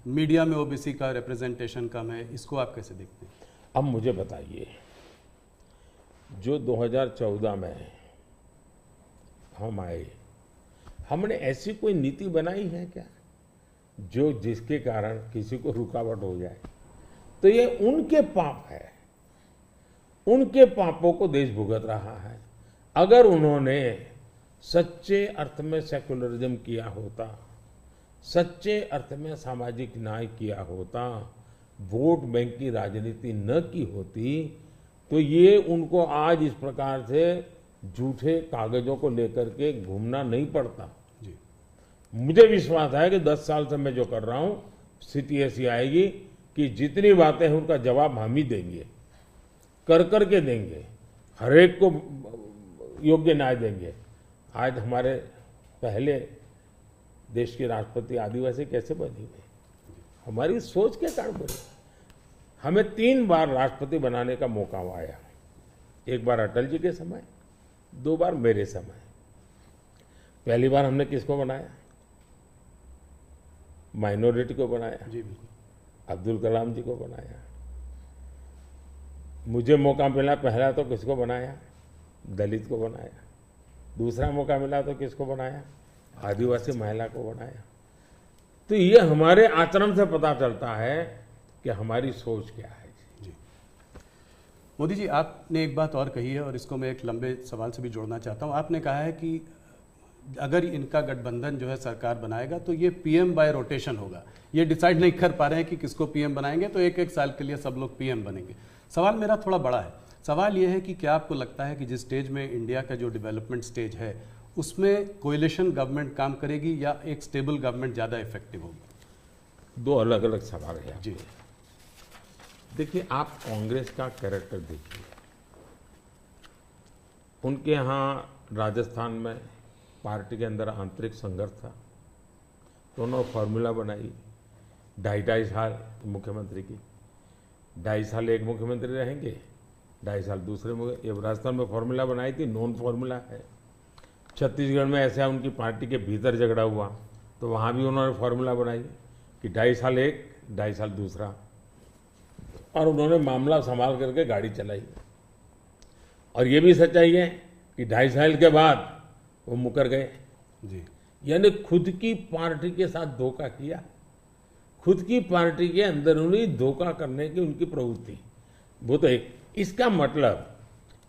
मीडिया में ओबीसी का रिप्रेजेंटेशन कम है, इसको आप कैसे देखते हैं? अब मुझे बताइए, जो 2014 में हम आए, हमने ऐसी कोई नीति बनाई है क्या जो जिसके कारण किसी को रुकावट हो जाए? तो ये उनके पाप है, उनके पापों को देश भुगत रहा है। अगर उन्होंने सच्चे अर्थ में सेक्युलरिज्म किया होता, सच्चे अर्थ में सामाजिक न्याय किया होता, वोट बैंक की राजनीति न की होती, तो ये उनको आज इस प्रकार से झूठे कागजों को लेकर के घूमना नहीं पड़ता। जी। मुझे विश्वास है कि 10 साल से मैं जो कर रहा हूं, स्थिति ऐसी आएगी कि जितनी बातें हैं उनका जवाब हम ही देंगे, कर के देंगे, हर एक को योग्य न्याय देंगे। आज हमारे पहले देश के राष्ट्रपति आदिवासी कैसे बनी गई? हमारी सोच के कारण बनी। हमें 3 बार राष्ट्रपति बनाने का मौका आया, एक बार अटल जी के समय, 2 बार मेरे समय। पहली बार हमने किसको बनाया? माइनॉरिटी को बनाया, जी बिल्कुल, अब्दुल कलाम जी को बनाया। मुझे मौका मिला पहला तो किसको बनाया? दलित को बनाया। दूसरा मौका मिला तो किसको बनाया? आदिवासी महिला को बनाया। तो ये हमारे आचरण से पता चलता है कि हमारी सोच क्या है। जी। मोदी जी, आपने एक बात और कही है और इसको मैं एक लंबे सवाल से भी जोड़ना चाहता हूं। आपने कहा है कि अगर इनका गठबंधन जो है सरकार बनाएगा तो ये पीएम बाय रोटेशन होगा। ये डिसाइड नहीं कर पा रहे हैं कि किसको पीएम बनाएंगे, तो एक साल के लिए सब लोग पीएम बनेंगे। सवाल मेरा थोड़ा बड़ा है। सवाल यह है कि क्या आपको लगता है कि जिस स्टेज में इंडिया का जो डेवलपमेंट स्टेज है उसमें कोएलिशन गवर्नमेंट काम करेगी या एक स्टेबल गवर्नमेंट ज़्यादा इफेक्टिव होगी? 2 अलग अलग सवाल है। जी। देखिए, आप कांग्रेस का कैरेक्टर देखिए। उनके यहाँ राजस्थान में पार्टी के अंदर आंतरिक संघर्ष था, तो उन्होंने फॉर्मूला बनाई 2.5 साल मुख्यमंत्री की, 2.5 साल एक मुख्यमंत्री रहेंगे, 2.5 साल दूसरे। ये राजस्थान में फॉर्मूला बनाई थी, नॉन फॉर्मूला है। छत्तीसगढ़ में ऐसा उनकी पार्टी के भीतर झगड़ा हुआ तो वहां भी उन्होंने फॉर्मूला बनाई कि 2.5 साल एक, 2.5 साल दूसरा, और उन्होंने मामला संभाल करके गाड़ी चलाई। और ये भी सच्चाई है कि 2.5 साल के बाद वो मुकर गए। जी। यानी खुद की पार्टी के साथ धोखा किया, खुद की पार्टी के अंदरूनी धोखा करने की उनकी प्रवृत्ति, वो तो एक। इसका मतलब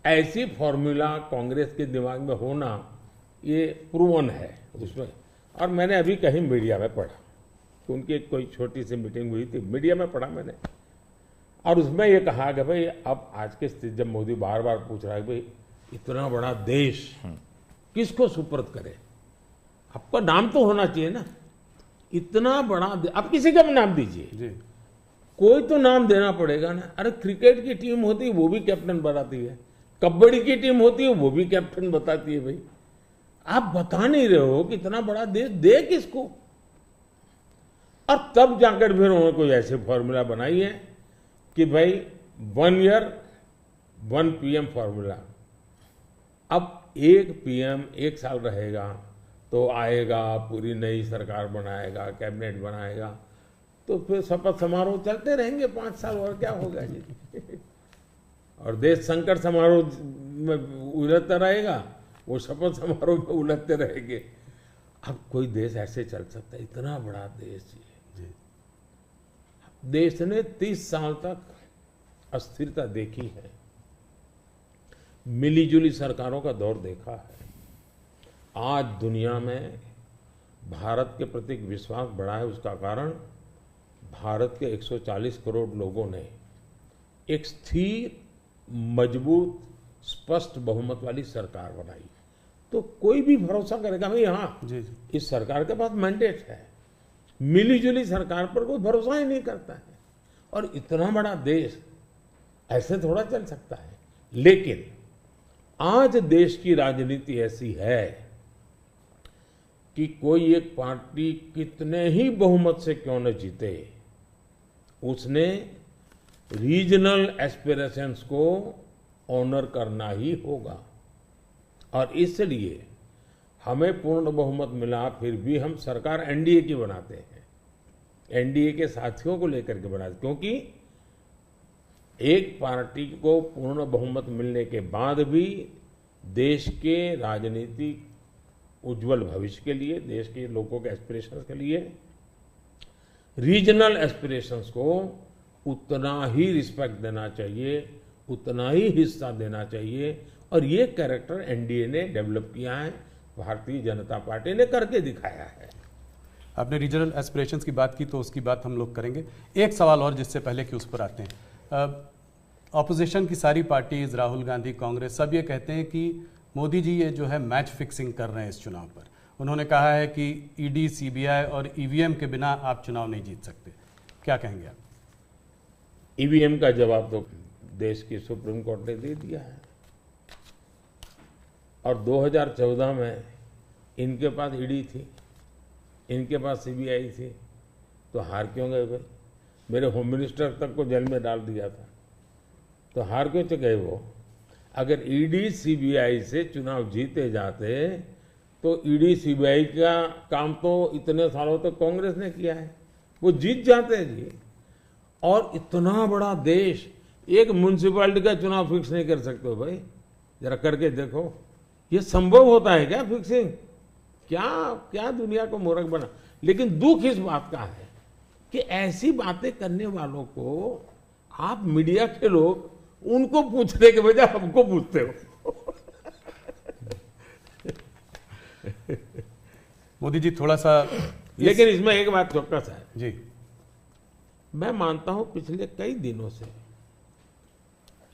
ऐसी फॉर्मूला कांग्रेस के दिमाग में होना ये प्रूवन है उसमें। और मैंने अभी कहीं मीडिया में पढ़ा कि उनकी कोई छोटी सी मीटिंग हुई थी, मीडिया में पढ़ा मैंने, और उसमें ये कहा कि भाई अब आज के स्थिति जब मोदी बार बार पूछ रहा है भाई इतना बड़ा देश किसको सुपुर्द करे, आपका नाम तो होना चाहिए ना, इतना बड़ा आप किसी का भी नाम दीजिए जी। कोई तो नाम देना पड़ेगा ना। अरे क्रिकेट की टीम होती है वो भी कैप्टन बताती है, कबड्डी की टीम होती है वो भी कैप्टन बताती है। भाई आप बता नहीं रहे हो कि इतना बड़ा देश दे किसको। और तब जाकर फिर उन्होंने कोई ऐसे फॉर्मूला बनाई है कि भाई 1 ईयर 1 पीएम फॉर्मूला। अब एक पीएम 1 साल रहेगा तो आएगा, पूरी नई सरकार बनाएगा, कैबिनेट बनाएगा, तो फिर शपथ समारोह चलते रहेंगे 5 साल, और क्या होगा जी। और देश संकट समारोह में उलझता रहेगा, वो शपथ समारोह में उलझते रहेंगे। अब कोई देश ऐसे चल सकता है? इतना बड़ा देश जी। देश ने 30 साल तक अस्थिरता देखी है, मिलीजुली सरकारों का दौर देखा है, आज दुनिया में भारत के प्रति विश्वास बढ़ा है, उसका कारण भारत के 140 करोड़ लोगों ने एक स्थिर, मजबूत, स्पष्ट बहुमत वाली सरकार बनाई। तो कोई भी भरोसा करेगा भाई हाँ जी जी। इस सरकार के पास मैंडेट है, मिलीजुली सरकार पर कोई भरोसा ही नहीं करता है। और इतना बड़ा देश ऐसे थोड़ा चल सकता है। लेकिन आज देश की राजनीति ऐसी है कि कोई एक पार्टी कितने ही बहुमत से क्यों न जीते, उसने रीजनल एस्पिरेशंस को ऑनर करना ही होगा। और इसलिए हमें पूर्ण बहुमत मिला, फिर भी हम सरकार एनडीए की बनाते हैं, एनडीए के साथियों को लेकर के बनाते, क्योंकि एक पार्टी को पूर्ण बहुमत मिलने के बाद भी देश के राजनीतिक उज्जवल भविष्य के लिए, देश के लोगों के एस्पिरेशंस के लिए, रीजनल एस्पिरेशंस को उतना ही रिस्पेक्ट देना चाहिए, उतना ही हिस्सा देना चाहिए। और ये कैरेक्टर एनडीए ने डेवलप किया है, भारतीय जनता पार्टी ने करके दिखाया है। आपने रीजनल एस्पिरेशंस की बात की तो उसकी बात हम लोग करेंगे। एक सवाल और जिससे पहले कि उस पर आते हैं, ऑपोजिशन की सारी पार्टीज, राहुल गांधी, कांग्रेस, सब ये कहते हैं कि मोदी जी ये जो है मैच फिक्सिंग कर रहे हैं इस चुनाव पर। उन्होंने कहा है कि ईडी, सीबीआई और ईवीएम के बिना आप चुनाव नहीं जीत सकते। क्या कहेंगे आप? ईवीएम का जवाब तो देश की सुप्रीम कोर्ट ने दे दिया है। और 2014 में इनके पास ईडी थी, इनके पास सीबीआई थी, तो हार क्यों गए भाई? मेरे होम मिनिस्टर तक को जेल में डाल दिया था, तो हार क्यों गए वो? अगर ईडी सीबीआई से चुनाव जीते जाते तो ईडी सीबीआई का काम तो इतने सालों तक कांग्रेस ने किया है, वो जीत जाते जी। और इतना बड़ा देश एक म्युनिसिपैलिटी का चुनाव फिक्स नहीं कर सकते भाई, जरा करके देखो। ये संभव होता है क्या फिक्सिंग? क्या क्या दुनिया को मूर्ख बना। लेकिन दुख इस बात का है कि ऐसी बातें करने वालों को आप मीडिया के लोग उनको पूछने के बजाय हमको पूछते हो। मोदी जी थोड़ा सा लेकिन इसमें एक बात चौकस है जी, मैं मानता हूं पिछले कई दिनों से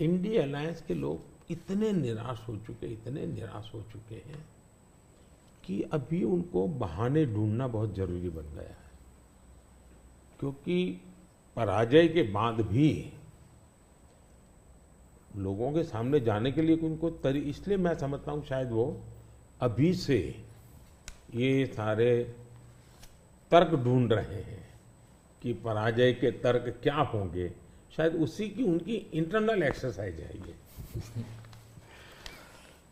इंडिया अलायंस के लोग इतने निराश हो चुके, इतने निराश हो चुके हैं कि अभी उनको बहाने ढूंढना बहुत जरूरी बन गया है। क्योंकि पराजय के बाद भी लोगों के सामने जाने के लिए उनको इसलिए मैं समझता हूं शायद वो अभी से ये सारे तर्क ढूंढ रहे हैं कि पराजय के तर्क क्या होंगे। शायद उसी की उनकी इंटरनल एक्सरसाइज है ये।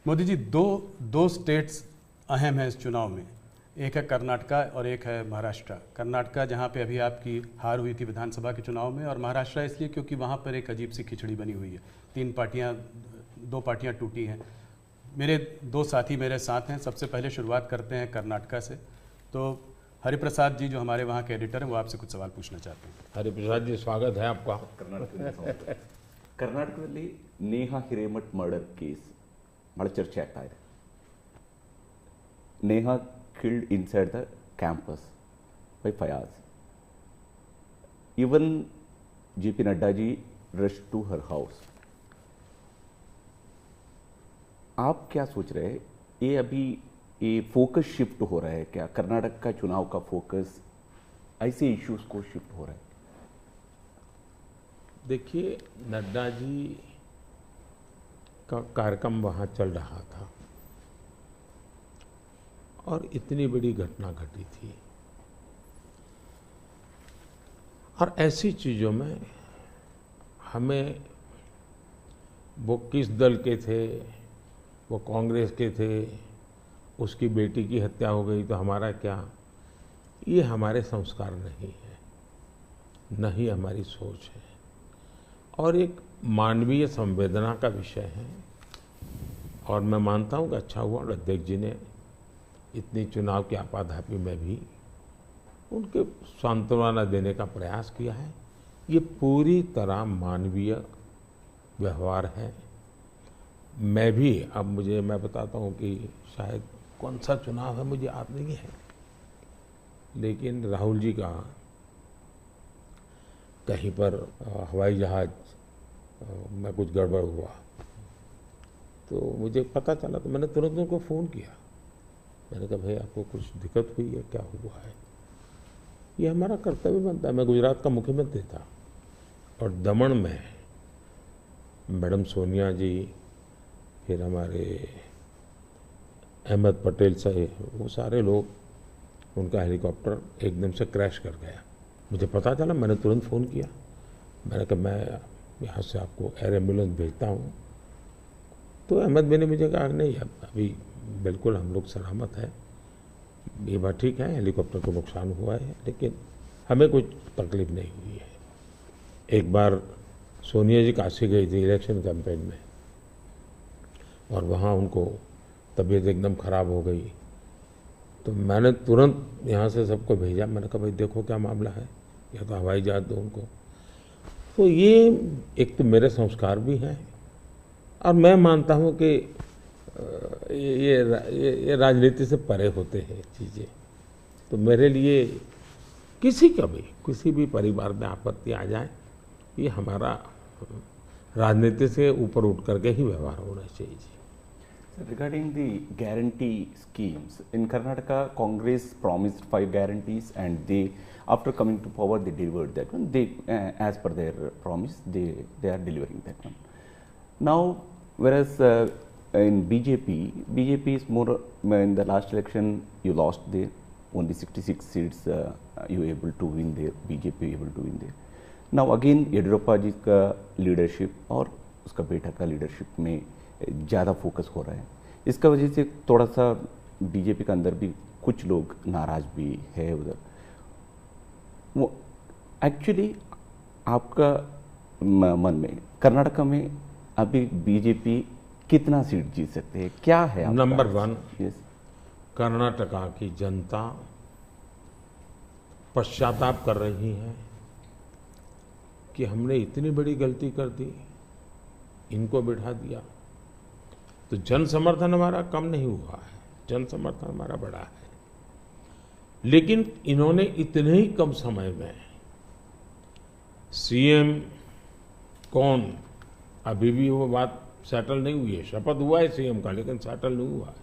मोदी जी दो स्टेट्स अहम हैं इस चुनाव में, एक है कर्नाटका और एक है महाराष्ट्र। कर्नाटका जहां पे अभी आपकी हार हुई थी विधानसभा के चुनाव में, और महाराष्ट्र इसलिए क्योंकि वहां पर एक अजीब सी खिचड़ी बनी हुई है, दो पार्टियां टूटी हैं। मेरे दो साथी मेरे साथ हैं। सबसे पहले शुरुआत करते हैं कर्नाटका से। तो हरिप्रसाद जी जो हमारे वहाँ के एडिटर हैं वो आपसे कुछ सवाल पूछना चाहते हैं। हरिप्रसाद जी स्वागत है आपका। ಕರ್ನಾಟಕದಲ್ಲಿ ನೇಹಾ ಹಿರೇಮಠ್ ಮರ್ಡರ್ ಕೇಸ್ ಬಹಳ ಚರ್ಚೆ ಆಗ್ತಾ ಇದೆ. Neha killed inside the campus by Fayaz. Even JP Nadda ji rushed to her house. आप क्या सोच रहे हैं, ये अभी ये फोकस शिफ्ट हो रहा है क्या? कर्नाटक का चुनाव का फोकस ऐसे इश्यूज को शिफ्ट हो रहा है? देखिए, नड्डा जी का कार्यक्रम वहाँ चल रहा था और इतनी बड़ी घटना घटी थी। और ऐसी चीज़ों में हमें वो किस दल के थे, वो कांग्रेस के थे, उसकी बेटी की हत्या हो गई तो हमारा क्या, ये हमारे संस्कार नहीं है, न ही हमारी सोच है, और एक मानवीय संवेदना का विषय है। और मैं मानता हूँ कि अच्छा हुआ अध्यक्ष जी ने इतनी चुनाव की आपाधापी में भी उनके सांत्वना देने का प्रयास किया है। ये पूरी तरह मानवीय व्यवहार है। मैं भी अब मैं बताता हूँ कि शायद कौन सा चुनाव है मुझे याद नहीं है, लेकिन राहुल जी का कहीं पर हवाई जहाज में कुछ गड़बड़ हुआ तो मुझे पता चला, तो मैंने तुरंत उनको फ़ोन किया। मैंने कहा भाई आपको कुछ दिक्कत हुई है, क्या हुआ है? ये हमारा कर्तव्य बनता है। मैं गुजरात का मुख्यमंत्री था और दमन में मैडम सोनिया जी, फिर हमारे अहमद पटेल साहब, वो सारे लोग, उनका हेलीकॉप्टर एकदम से क्रैश कर गया। मुझे पता चला, मैंने तुरंत फ़ोन किया। मैंने कहा मैं यहाँ से आपको एयर एम्बुलेंस भेजता हूँ। तो अहमद भाई ने मुझे कहा नहीं, अभी बिल्कुल हम लोग सलामत है, ये बात ठीक है, हेलीकॉप्टर को नुकसान हुआ है लेकिन हमें कुछ तकलीफ नहीं हुई है। एक बार सोनिया जी काशी गई थी इलेक्शन कैंपेन में और वहाँ उनको तबीयत एकदम ख़राब हो गई, तो मैंने तुरंत यहाँ से सबको भेजा। मैंने कहा भाई देखो क्या मामला है, या तो हवाई जहाज दो उनको। तो ये एक तो मेरे संस्कार भी हैं और मैं मानता हूँ कि ये राजनीति से परे होते हैं चीज़ें। तो मेरे लिए किसी भी परिवार में आपत्ति आ जाए, ये हमारा राजनीति से ऊपर उठ करके ही व्यवहार होना चाहिए। Regarding the guarantee schemes, in Karnataka, Congress promised 5 guarantees, and they, after coming to power, they delivered that one. They, as per their promise, they are delivering that one. Now, whereas in BJP is more, in the last election, you lost there, only 66 seats you were able to win there, BJP able to win there. Now again, Yediyurappa जी का leadership और उसका बेटा का leadership में ज़्यादा focus हो रहा है। इसका वजह से थोड़ा सा बीजेपी के अंदर भी कुछ लोग नाराज भी है उधर। वो एक्चुअली आपका मन में कर्नाटका में अभी बीजेपी कितना सीट जीत सकते हैं, क्या है? नंबर 1, कर्नाटका की जनता पश्चाताप कर रही है कि हमने इतनी बड़ी गलती कर दी, इनको बिठा दिया। तो जन समर्थन हमारा कम नहीं हुआ है, जन समर्थन हमारा बढ़ा है। लेकिन इन्होंने इतने ही कम समय में सीएम कौन, अभी भी वो बात सेटल नहीं हुई है। शपथ हुआ है सीएम का लेकिन सेटल नहीं हुआ है।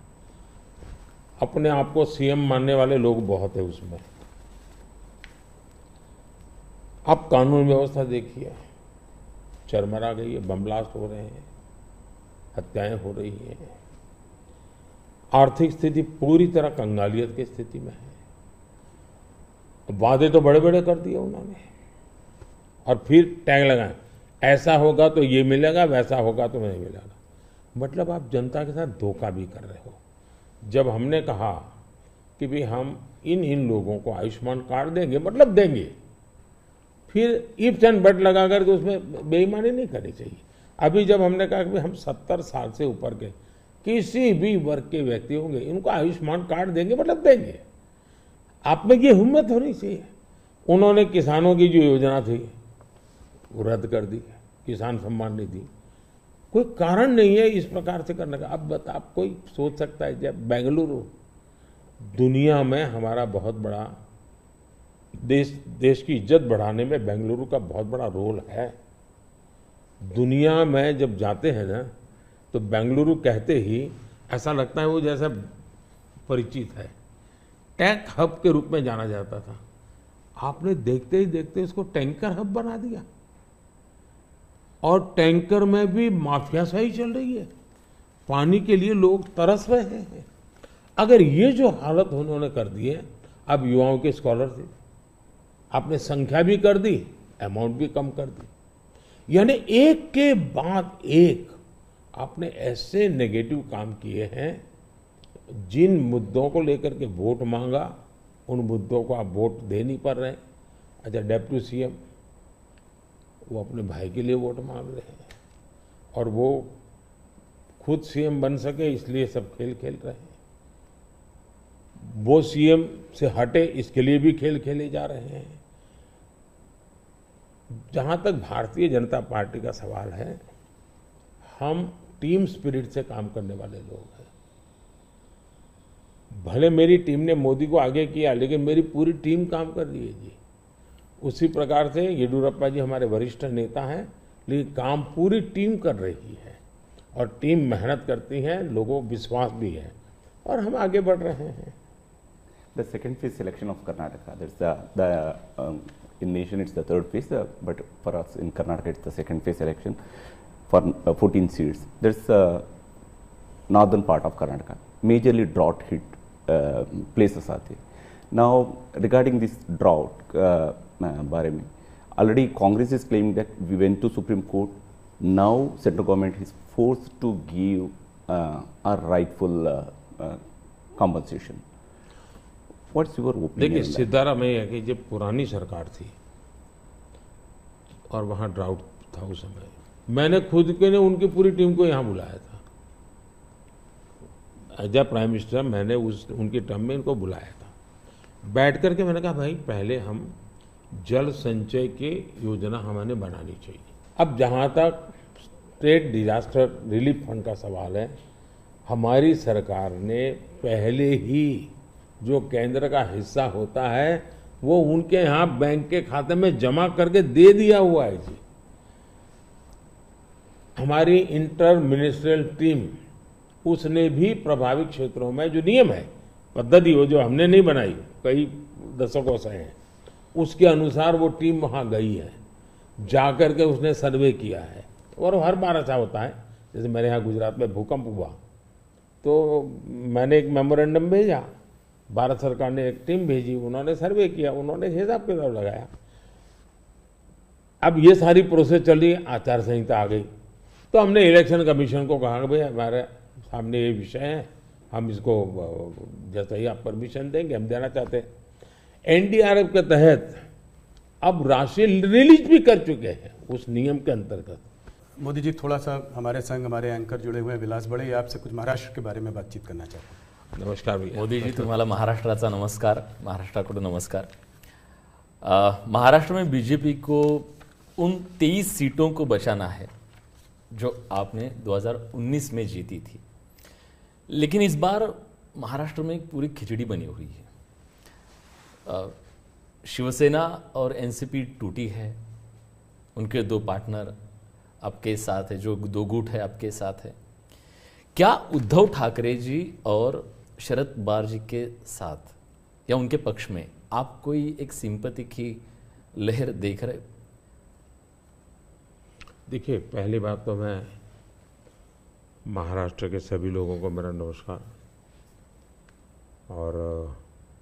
अपने आप को सीएम मानने वाले लोग बहुत है उसमें। अब कानून व्यवस्था देखिए, चरमरा गई है, बम ब्लास्ट हो रहे हैं, हत्याएं हो रही हैं, आर्थिक स्थिति पूरी तरह कंगालियत की स्थिति में है। वादे तो बड़े बड़े कर दिए उन्होंने और फिर टैग लगाए, ऐसा होगा तो ये मिलेगा, वैसा होगा तो नहीं मिलेगा। मतलब आप जनता के साथ धोखा भी कर रहे हो। जब हमने कहा कि भाई हम इन लोगों को आयुष्मान कार्ड देंगे, मतलब देंगे, फिर इफ्स एंड बट लगा करके उसमें बेईमानी नहीं करनी चाहिए। अभी जब हमने कहा कि हम 70 साल से ऊपर के किसी भी वर्ग के व्यक्ति होंगे, इनको आयुष्मान कार्ड देंगे, मतलब देंगे। आप में ये हिम्मत होनी चाहिए। उन्होंने किसानों की जो योजना थी वो रद्द कर दी, किसान सम्मान निधि। कोई कारण नहीं है इस प्रकार से करने का। अब आप कोई सोच सकता है जब बेंगलुरु दुनिया में हमारा बहुत बड़ा देश की इज्जत बढ़ाने में बेंगलुरु का बहुत बड़ा रोल है। दुनिया में जब जाते हैं ना तो बेंगलुरु कहते ही ऐसा लगता है वो जैसा परिचित है। टैंक हब के रूप में जाना जाता था, आपने देखते ही देखते उसको टैंकर हब बना दिया और टैंकर में भी माफिया सही चल रही है। पानी के लिए लोग तरस रहे हैं। अगर ये जो हालत उन्होंने कर दी है, अब युवाओं के स्कॉलरशिप आपने संख्या भी कर दी, अमाउंट भी कम कर दी, यानी एक के बाद एक आपने ऐसे नेगेटिव काम किए हैं। जिन मुद्दों को लेकर के वोट मांगा उन मुद्दों को आप वोट दे नहीं पा रहे हैं। अच्छा, डेप्यूटी सीएम वो अपने भाई के लिए वोट मांग रहे हैं और वो खुद सीएम बन सके इसलिए सब खेल खेल रहे हैं। वो सीएम से हटे इसके लिए भी खेल खेले जा रहे हैं। जहां तक भारतीय जनता पार्टी का सवाल है, हम टीम स्पिरिट से काम करने वाले लोग हैं। भले मेरी टीम ने मोदी को आगे किया, लेकिन मेरी पूरी टीम काम कर रही है जी। उसी प्रकार से येडियुरप्पा जी हमारे वरिष्ठ नेता हैं, लेकिन काम पूरी टीम कर रही है और टीम मेहनत करती है, लोगों को विश्वास भी है और हम आगे बढ़ रहे हैं। The second phase selection of Karnataka, that's in nation it's the third phase, but for us in Karnataka it's the second phase election for 14 seats. There's northern part of Karnataka, majorly drought hit places आते हैं. Now regarding this drought बारे में, already Congress is claiming that we went to Supreme Court. Now central government is forced to give a rightful compensation. What's your opinion? देखिए, सिद्धारा में है कि जब पुरानी सरकार थी और वहाँ ड्राउट था उस समय, मैंने खुद के ने उनकी पूरी टीम को यहाँ बुलाया था। एज ए प्राइम मिनिस्टर मैंने उनकी टर्म में इनको बुलाया था। बैठ करके मैंने कहा भाई पहले हम जल संचय की योजना हमें बनानी चाहिए। अब जहाँ तक स्टेट डिजास्टर रिलीफ फंड का सवाल है, हमारी सरकार ने पहले ही जो केंद्र का हिस्सा होता है वो उनके यहाँ बैंक के खाते में जमा करके दे दिया हुआ है जी। हमारी इंटर मिनिस्ट्रियल टीम उसने भी प्रभावित क्षेत्रों में जो नियम है, पद्धति वो जो हमने नहीं बनाई, कई दशकों से है, उसके अनुसार वो टीम वहाँ गई है, जाकर के उसने सर्वे किया है। और हर बार ऐसा होता है, जैसे मेरे यहाँ गुजरात में भूकंप हुआ तो मैंने एक मेमोरेंडम भेजा, भारत सरकार ने एक टीम भेजी, उन्होंने सर्वे किया, उन्होंने हिसाब किताब लगाया। अब ये सारी प्रोसेस चल रही है, आचार संहिता आ गई तो हमने इलेक्शन कमीशन को कहा कि भाई हमारे सामने ये विषय है, हम इसको जैसे ही आप परमिशन देंगे हम देना चाहते हैं। एनडीआरएफ के तहत अब राशि रिलीज भी कर चुके हैं उस नियम के अंतर्गत। मोदी जी, थोड़ा सा हमारे संग हमारे एंकर जुड़े हुए हैं विलास बड़े, ये आपसे कुछ महाराष्ट्र के बारे में बातचीत करना चाहते हैं। नमस्कार भैया। मोदी जी, तुम्हाला महाराष्ट्राचा नमस्कार, महाराष्ट्राकडून नमस्कार। महाराष्ट्र में बीजेपी को उन 23 सीटों को बचाना है जो आपने 2019 में जीती थी, लेकिन इस बार महाराष्ट्र में एक पूरी खिचड़ी बनी हुई है। शिवसेना और एनसीपी टूटी है, उनके दो पार्टनर आपके साथ है, जो दो गुट है आपके साथ है। क्या उद्धव ठाकरे जी और शरद पवार जी के साथ या उनके पक्ष में आप कोई एक सिंपैथी की लहर देख रहे? देखिए, पहली बात तो मैं महाराष्ट्र के सभी लोगों को मेरा नमस्कार, और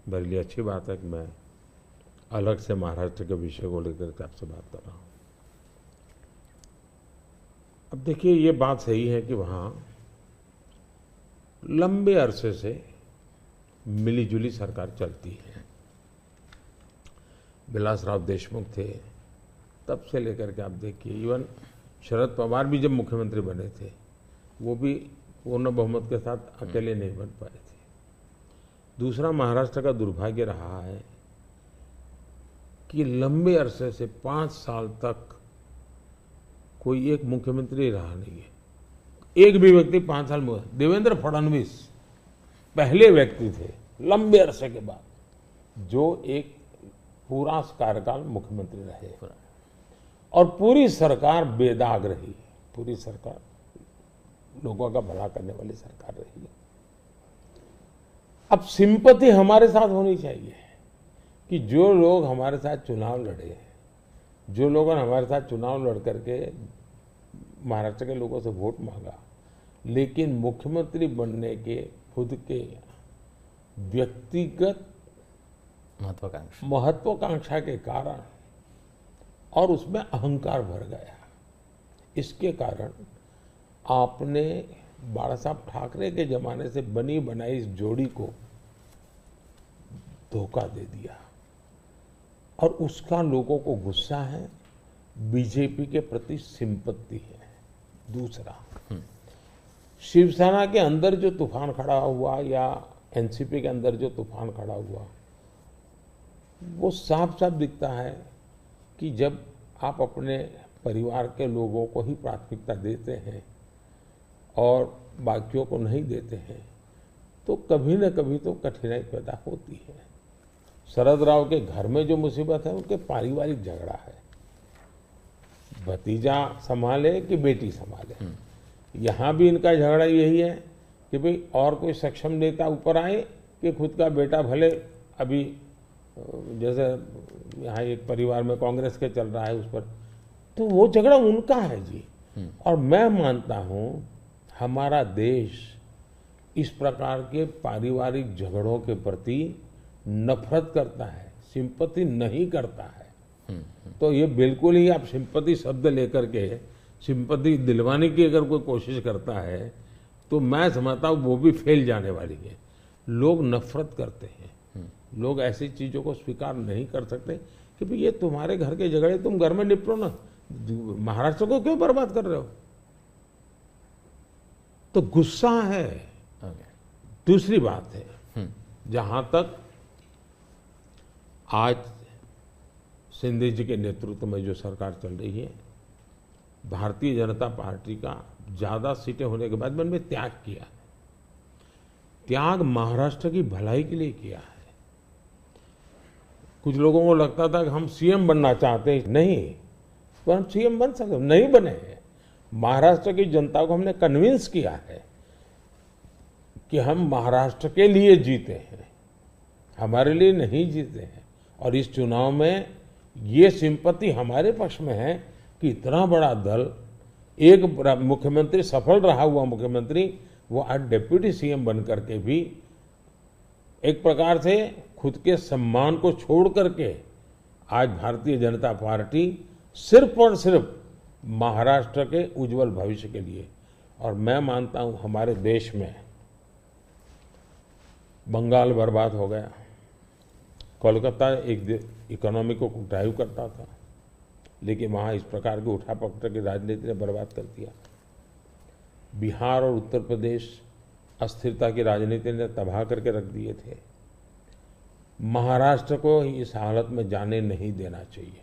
मेरे लिए अच्छी बात है कि मैं अलग से महाराष्ट्र के विषय को लेकर के आपसे बात कर रहा हूँ। अब देखिए, ये बात सही है कि वहाँ लंबे अरसे से मिलीजुली सरकार चलती है। विलासराव देशमुख थे, तब से लेकर के आप देखिए, इवन शरद पवार भी जब मुख्यमंत्री बने थे वो भी पूर्ण बहुमत के साथ अकेले नहीं बन पाए थे। दूसरा, महाराष्ट्र का दुर्भाग्य रहा है कि लंबे अरसे से 5 साल तक कोई एक मुख्यमंत्री रहा नहीं है। एक भी व्यक्ति 5 साल में, देवेंद्र फडणवीस पहले व्यक्ति थे लंबे अरसे के बाद जो एक पूरा कार्यकाल मुख्यमंत्री रहे, और पूरी सरकार बेदाग रही, पूरी सरकार लोगों का भला करने वाली सरकार रही। अब सिंपैथी हमारे साथ होनी चाहिए कि जो लोग हमारे साथ चुनाव लड़े, जो लोगों ने हमारे साथ चुनाव लड़ करके महाराष्ट्र के लोगों से वोट मांगा, लेकिन मुख्यमंत्री बनने के खुद के व्यक्तिगत महत्वाकांक्षा के कारण और उसमें अहंकार भर गया, इसके कारण आपने बाला साहब ठाकरे के जमाने से बनी बनाई इस जोड़ी को धोखा दे दिया, और उसका लोगों को गुस्सा है, बीजेपी के प्रति सिंपत्ति है। दूसरा, शिवसेना के अंदर जो तूफान खड़ा हुआ या एनसीपी के अंदर जो तूफान खड़ा हुआ, वो साफ साफ दिखता है कि जब आप अपने परिवार के लोगों को ही प्राथमिकता देते हैं और बाकियों को नहीं देते हैं, तो कभी न कभी तो कठिनाई पैदा होती है। शरद राव के घर में जो मुसीबत है उनके पारिवारिक झगड़ा है, भतीजा संभाले कि बेटी संभाले। यहाँ भी इनका झगड़ा यही है कि भाई और कोई सक्षम नेता ऊपर आए कि खुद का बेटा भले अभी जैसे यहाँ एक परिवार में कांग्रेस के चल रहा है उस पर, तो वो झगड़ा उनका है जी। और मैं मानता हूँ हमारा देश इस प्रकार के पारिवारिक झगड़ों के प्रति नफरत करता है, सिंपैथी नहीं करता है। तो ये बिल्कुल ही आप सिंपैथी शब्द लेकर के सिंपैथी दिलवाने की अगर कोई कोशिश करता है तो मैं समझता हूँ वो भी फेल जाने वाली है। लोग नफरत करते हैं, लोग ऐसी चीजों को स्वीकार नहीं कर सकते कि भाई ये तुम्हारे घर के झगड़े, तुम घर में निपटो ना, महाराष्ट्र को क्यों बर्बाद कर रहे हो। तो गुस्सा है। दूसरी बात है, जहां तक आज शिंदे जी के नेतृत्व में जो सरकार चल रही है, भारतीय जनता पार्टी का ज्यादा सीटें होने के बाद मैंने त्याग किया। त्याग महाराष्ट्र की भलाई के लिए किया है। कुछ लोगों को लगता था कि हम सीएम बनना चाहते हैं, नहीं, पर हम सीएम बन सकते नहीं बने हैं। महाराष्ट्र की जनता को हमने कन्विंस किया है कि हम महाराष्ट्र के लिए जीते हैं, हमारे लिए नहीं जीते हैं। और इस चुनाव में ये सिंपैथी हमारे पक्ष में है कि इतना बड़ा दल, एक मुख्यमंत्री, सफल रहा हुआ मुख्यमंत्री, वो आज डिप्टी सीएम बन करके भी एक प्रकार से खुद के सम्मान को छोड़ करके आज भारतीय जनता पार्टी सिर्फ और सिर्फ महाराष्ट्र के उज्जवल भविष्य के लिए। और मैं मानता हूं हमारे देश में बंगाल बर्बाद हो गया, कोलकाता एक इकोनॉमी को ड्राइव करता था, लेकिन वहां इस प्रकार की उठापटक की राजनीति ने बर्बाद कर दिया। बिहार और उत्तर प्रदेश अस्थिरता की राजनीति ने तबाह करके रख दिए थे। महाराष्ट्र को इस हालत में जाने नहीं देना चाहिए।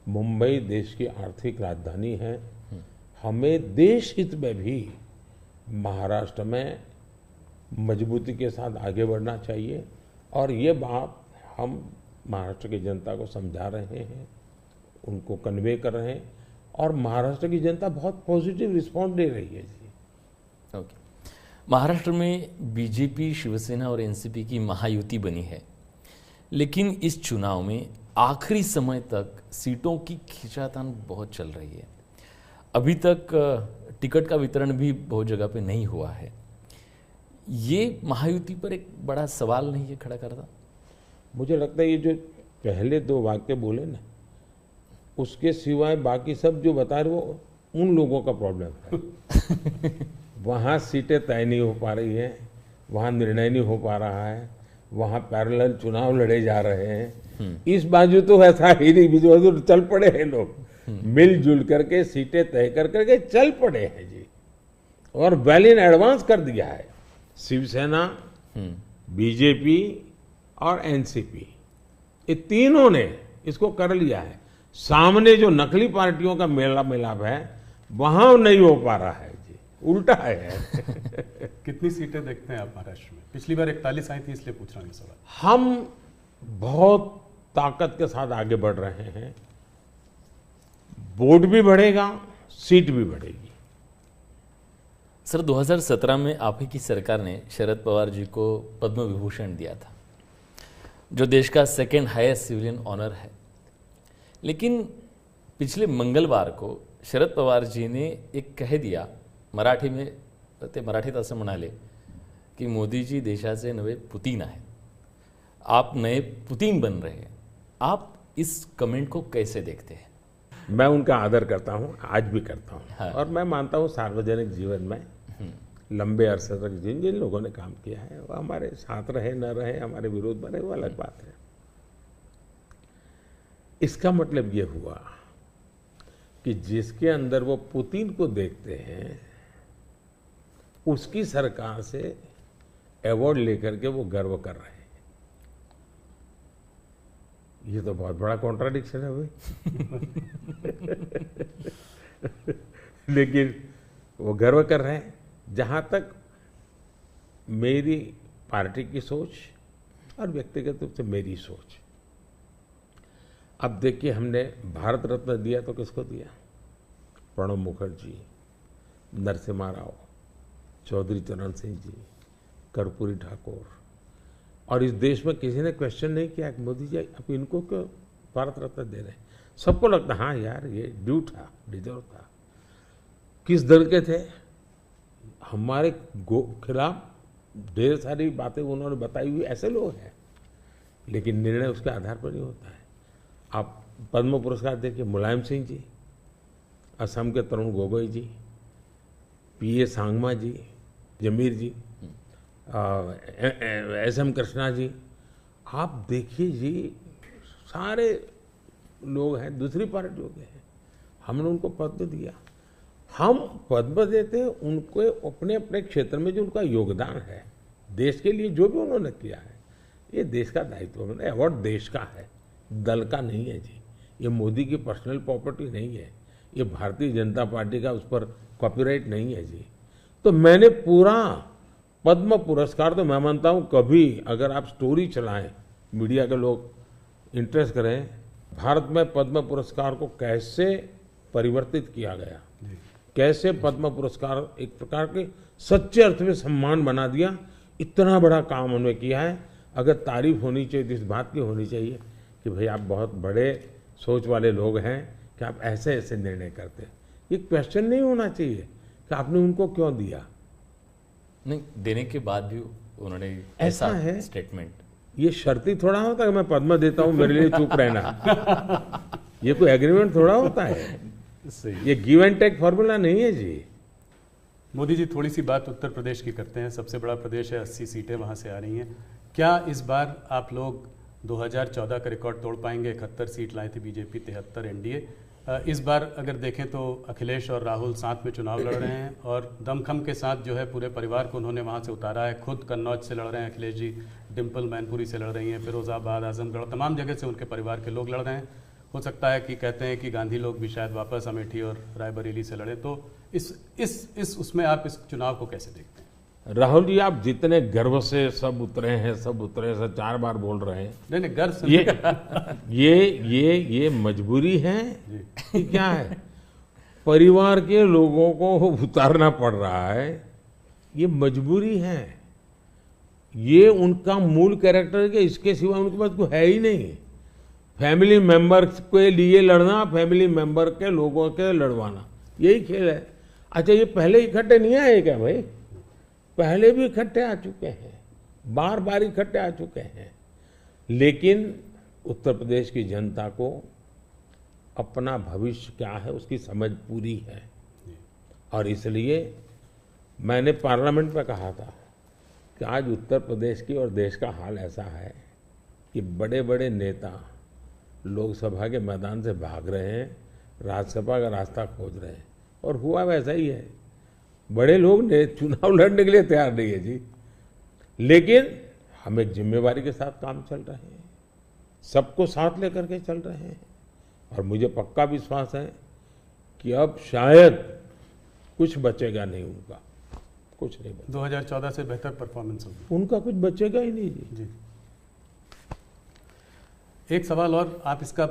मुंबई देश की आर्थिक राजधानी है, हमें देश हित में भी महाराष्ट्र में मजबूती के साथ आगे बढ़ना चाहिए। और ये बात हम महाराष्ट्र की जनता को समझा रहे हैं, उनको कन्वे कर रहे हैं, और महाराष्ट्र की जनता बहुत पॉजिटिव रिस्पॉन्स दे रही है जी। ओके। महाराष्ट्र में बीजेपी, शिवसेना और एनसीपी की महायुति बनी है, लेकिन इस चुनाव में आखिरी समय तक सीटों की खींचातान बहुत चल रही है। अभी तक टिकट का वितरण भी बहुत जगह पे नहीं हुआ है। ये महायुति पर एक बड़ा सवाल नहीं है खड़ा करता? मुझे लगता है ये जो पहले दो वाक्य बोले ना, उसके सिवाय बाकी सब जो बता रहे वो उन लोगों का प्रॉब्लम है। वहाँ सीटें तय नहीं हो पा रही है, वहाँ निर्णय नहीं हो पा रहा है, वहाँ पैरेलल चुनाव लड़े जा रहे हैं। इस बाजू तो ऐसा ही नहीं, बीजू चल पड़े हैं लोग, मिलजुल करके सीटें तय कर करके चल पड़े हैं जी, और वेल इन एडवांस कर दिया है। शिवसेना, बीजेपी और एनसीपी, ये तीनों ने इसको कर लिया है। सामने जो नकली पार्टियों का मेला मिलाप है वहां नहीं हो पा रहा है जी, उल्टा है। कितनी सीटें देखते हैं आप महाराष्ट्र में? पिछली बार 41 आई थी, इसलिए पूछ रहा हूँ ये सवाल। हम बहुत ताकत के साथ आगे बढ़ रहे हैं। वोट भी बढ़ेगा, सीट भी बढ़ेगी। सर, 2017 में आप ही की सरकार ने शरद पवार जी को पद्म विभूषण दिया था, जो देश का सेकेंड हाईएस्ट सिविलियन ऑनर है। लेकिन पिछले मंगलवार को शरद पवार जी ने एक कह दिया, मराठी में ते मराठीत असं म्हणाले की मोदी जी देशाचे नवे पुतीन आहे, आप नए पुतीन बन रहे हैं। आप इस कमेंट को कैसे देखते हैं? मैं उनका आदर करता हूं, आज भी करता हूं। हाँ। और मैं मानता हूं सार्वजनिक जीवन में लंबे अरसे तक जिन जिन लोगों ने काम किया है वो हमारे साथ रहे न रहे, हमारे विरोध में रहे, वो अलग बात है। इसका मतलब ये हुआ कि जिसके अंदर वो पुतिन को देखते हैं उसकी सरकार से अवार्ड लेकर के वो गर्व कर रहे हैं। ये तो बहुत बड़ा कॉन्ट्राडिक्शन है भाई। लेकिन वो गर्व कर रहे हैं। जहां तक मेरी पार्टी की सोच और व्यक्तिगत रूप से मेरी सोच। अब देखिए, हमने भारत रत्न दिया तो किसको दिया? प्रणब मुखर्जी, नरसिम्हा राव, चौधरी चरण सिंह जी, कर्पूरी ठाकुर, और इस देश में किसी ने क्वेश्चन नहीं किया कि मोदी जी आप इनको क्यों भारत रत्न दे रहे हैं। सबको लगता हाँ यार ये ड्यू था, डिजर्व था। किस दल के थे? हमारे खिलाफ ढेर सारी बातें उन्होंने बताई हुई ऐसे लोग हैं, लेकिन निर्णय उसके आधार पर नहीं होता है। आप पद्म पुरस्कार देखिए, मुलायम सिंह जी, असम के तरुण गोगोई जी, पीए सांगमा जी, जमीर जी, एस.एम. कृष्णा जी, आप देखिए जी, सारे लोग हैं दूसरी पार्टियों के हैं, हमने उनको पद्म दिया। हम पद्म देते हैं उनको अपने अपने क्षेत्र में जो उनका योगदान है, देश के लिए जो भी उन्होंने किया है, ये देश का दायित्व है। अवार्ड देश का है, दल का नहीं है जी। ये मोदी की पर्सनल प्रॉपर्टी नहीं है, ये भारतीय जनता पार्टी का उस पर कॉपीराइट नहीं है जी। तो मैंने पूरा पद्म पुरस्कार, तो मैं मानता हूँ कभी अगर आप स्टोरी चलाएं, मीडिया के लोग इंटरेस्ट करें, भारत में पद्म पुरस्कार को कैसे परिवर्तित किया गया, कैसे पद्म पुरस्कार एक प्रकार के सच्चे अर्थ में सम्मान बना दिया, इतना बड़ा काम उन्होंने किया है। अगर तारीफ होनी चाहिए तो इस बात की होनी चाहिए कि भाई आप बहुत बड़े सोच वाले लोग हैं कि आप ऐसे ऐसे निर्णय करते हैं। ये क्वेश्चन नहीं होना चाहिए कि आपने उनको क्यों दिया। नहीं, देने के बाद भी उन्होंने ऐसा है स्टेटमेंट, ये शर्ती थोड़ा होता है कि मैं पद्म देता हूं मेरे लिए चुप रहना। ये कोई एग्रीमेंट थोड़ा होता है, ये गिव एंड टेक फॉर्मूला नहीं है जी। मोदी जी, थोड़ी सी बात उत्तर प्रदेश की करते हैं। सबसे बड़ा प्रदेश है, 80 सीटें वहाँ से आ रही हैं। क्या इस बार आप लोग 2014 का रिकॉर्ड तोड़ पाएंगे? 71 सीट लाई थी बीजेपी, 73 एनडीए। इस बार अगर देखें तो अखिलेश और राहुल साथ में चुनाव लड़ रहे हैं और दमखम के साथ जो है पूरे परिवार को उन्होंने वहाँ से उतारा है। खुद कन्नौज से लड़ रहे हैं अखिलेश जी, डिम्पल मैनपुरी से लड़ रही हैं, फिरोजाबाद, आजमगढ़, तमाम जगह से उनके परिवार के लोग लड़ रहे हैं। हो सकता है कि कहते हैं कि गांधी लोग भी शायद वापस अमेठी और रायबरेली से लड़े। तो इस उसमें आप इस चुनाव को कैसे देखते हैं? राहुल जी, आप जितने गर्व से सब उतरे हैं 4 बार बोल रहे हैं। नहीं, गर्व से ये मजबूरी है कि क्या है? परिवार के लोगों को उतारना पड़ रहा है, ये मजबूरी है। ये उनका मूल कैरेक्टर के इसके सिवा उनके पास कोई है ही नहीं। फैमिली मेंबर्स के लिए लड़ना, फैमिली मेंबर के लोगों के लड़वाना, यही खेल है। अच्छा, ये पहले इकट्ठे नहीं आए क्या भाई? पहले भी इकट्ठे आ चुके हैं, बार बार इकट्ठे आ चुके हैं। लेकिन उत्तर प्रदेश की जनता को अपना भविष्य क्या है उसकी समझ पूरी है, और इसलिए मैंने पार्लियामेंट में कहा था कि आज उत्तर प्रदेश की और देश का हाल ऐसा है कि बड़े बड़े नेता लोकसभा के मैदान से भाग रहे हैं, राज्यसभा का रास्ता खोज रहे हैं, और हुआ वैसा ही है। बड़े लोग ने चुनाव लड़ने के लिए तैयार नहीं है जी। लेकिन हम एक जिम्मेवारी के साथ काम चल रहे हैं, सबको साथ लेकर के चल रहे हैं, और मुझे पक्का विश्वास है कि अब शायद कुछ बचेगा नहीं उनका, कुछ नहीं बचेगा। 2014 से बेहतर परफॉर्मेंस होगी, उनका कुछ बचेगा ही नहीं जी। एक सवाल और, आप इसका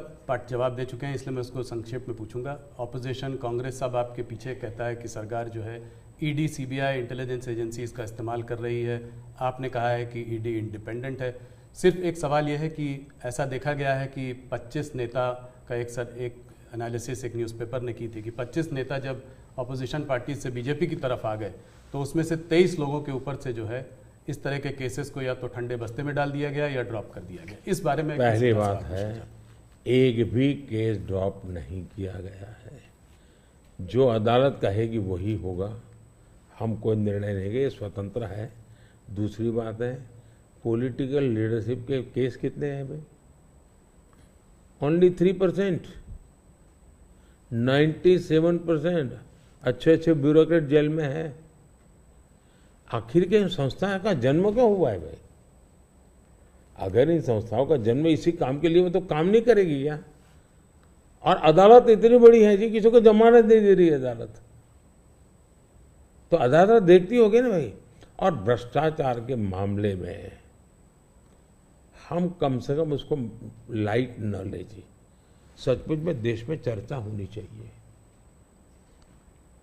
जवाब दे चुके हैं इसलिए मैं उसको संक्षेप में पूछूंगा। ऑपोजिशन कांग्रेस सब आपके पीछे कहता है कि सरकार जो है ईडी, सीबीआई, इंटेलिजेंस एजेंसी इसका इस्तेमाल कर रही है। आपने कहा है कि ईडी इंडिपेंडेंट है। सिर्फ एक सवाल यह है कि ऐसा देखा गया है कि 25 नेता का एक एनालिसिस एक न्यूज़पेपर ने की थी कि 25 नेता जब ऑपोजिशन पार्टी से बीजेपी की तरफ आ गए तो उसमें से 23 लोगों के ऊपर से जो है इस तरह के केसेस को या तो ठंडे बस्ते में डाल दिया गया या ड्रॉप कर दिया गया। इस बारे में पहली बात है, एक भी केस ड्रॉप नहीं किया गया है। जो अदालत कहेगी वही होगा, हम कोई निर्णय नहीं लेंगे, स्वतंत्र है। दूसरी बात है, पॉलिटिकल लीडरशिप के केस कितने हैं भाई? ओनली 3%। 97% अच्छे अच्छे ब्यूरोक्रेट जेल में है। आखिर के संस्था का जन्म क्यों हुआ है भाई? अगर इन संस्थाओं का जन्म इसी काम के लिए, वो तो काम नहीं करेगी क्या? और अदालत इतनी बड़ी है जी, किसी को जमानत नहीं दे रही है अदालत, तो अदालत देखती होगी ना भाई। और भ्रष्टाचार के मामले में हम कम से कम उसको लाइट न ले जी। सचमुच में देश में चर्चा होनी चाहिए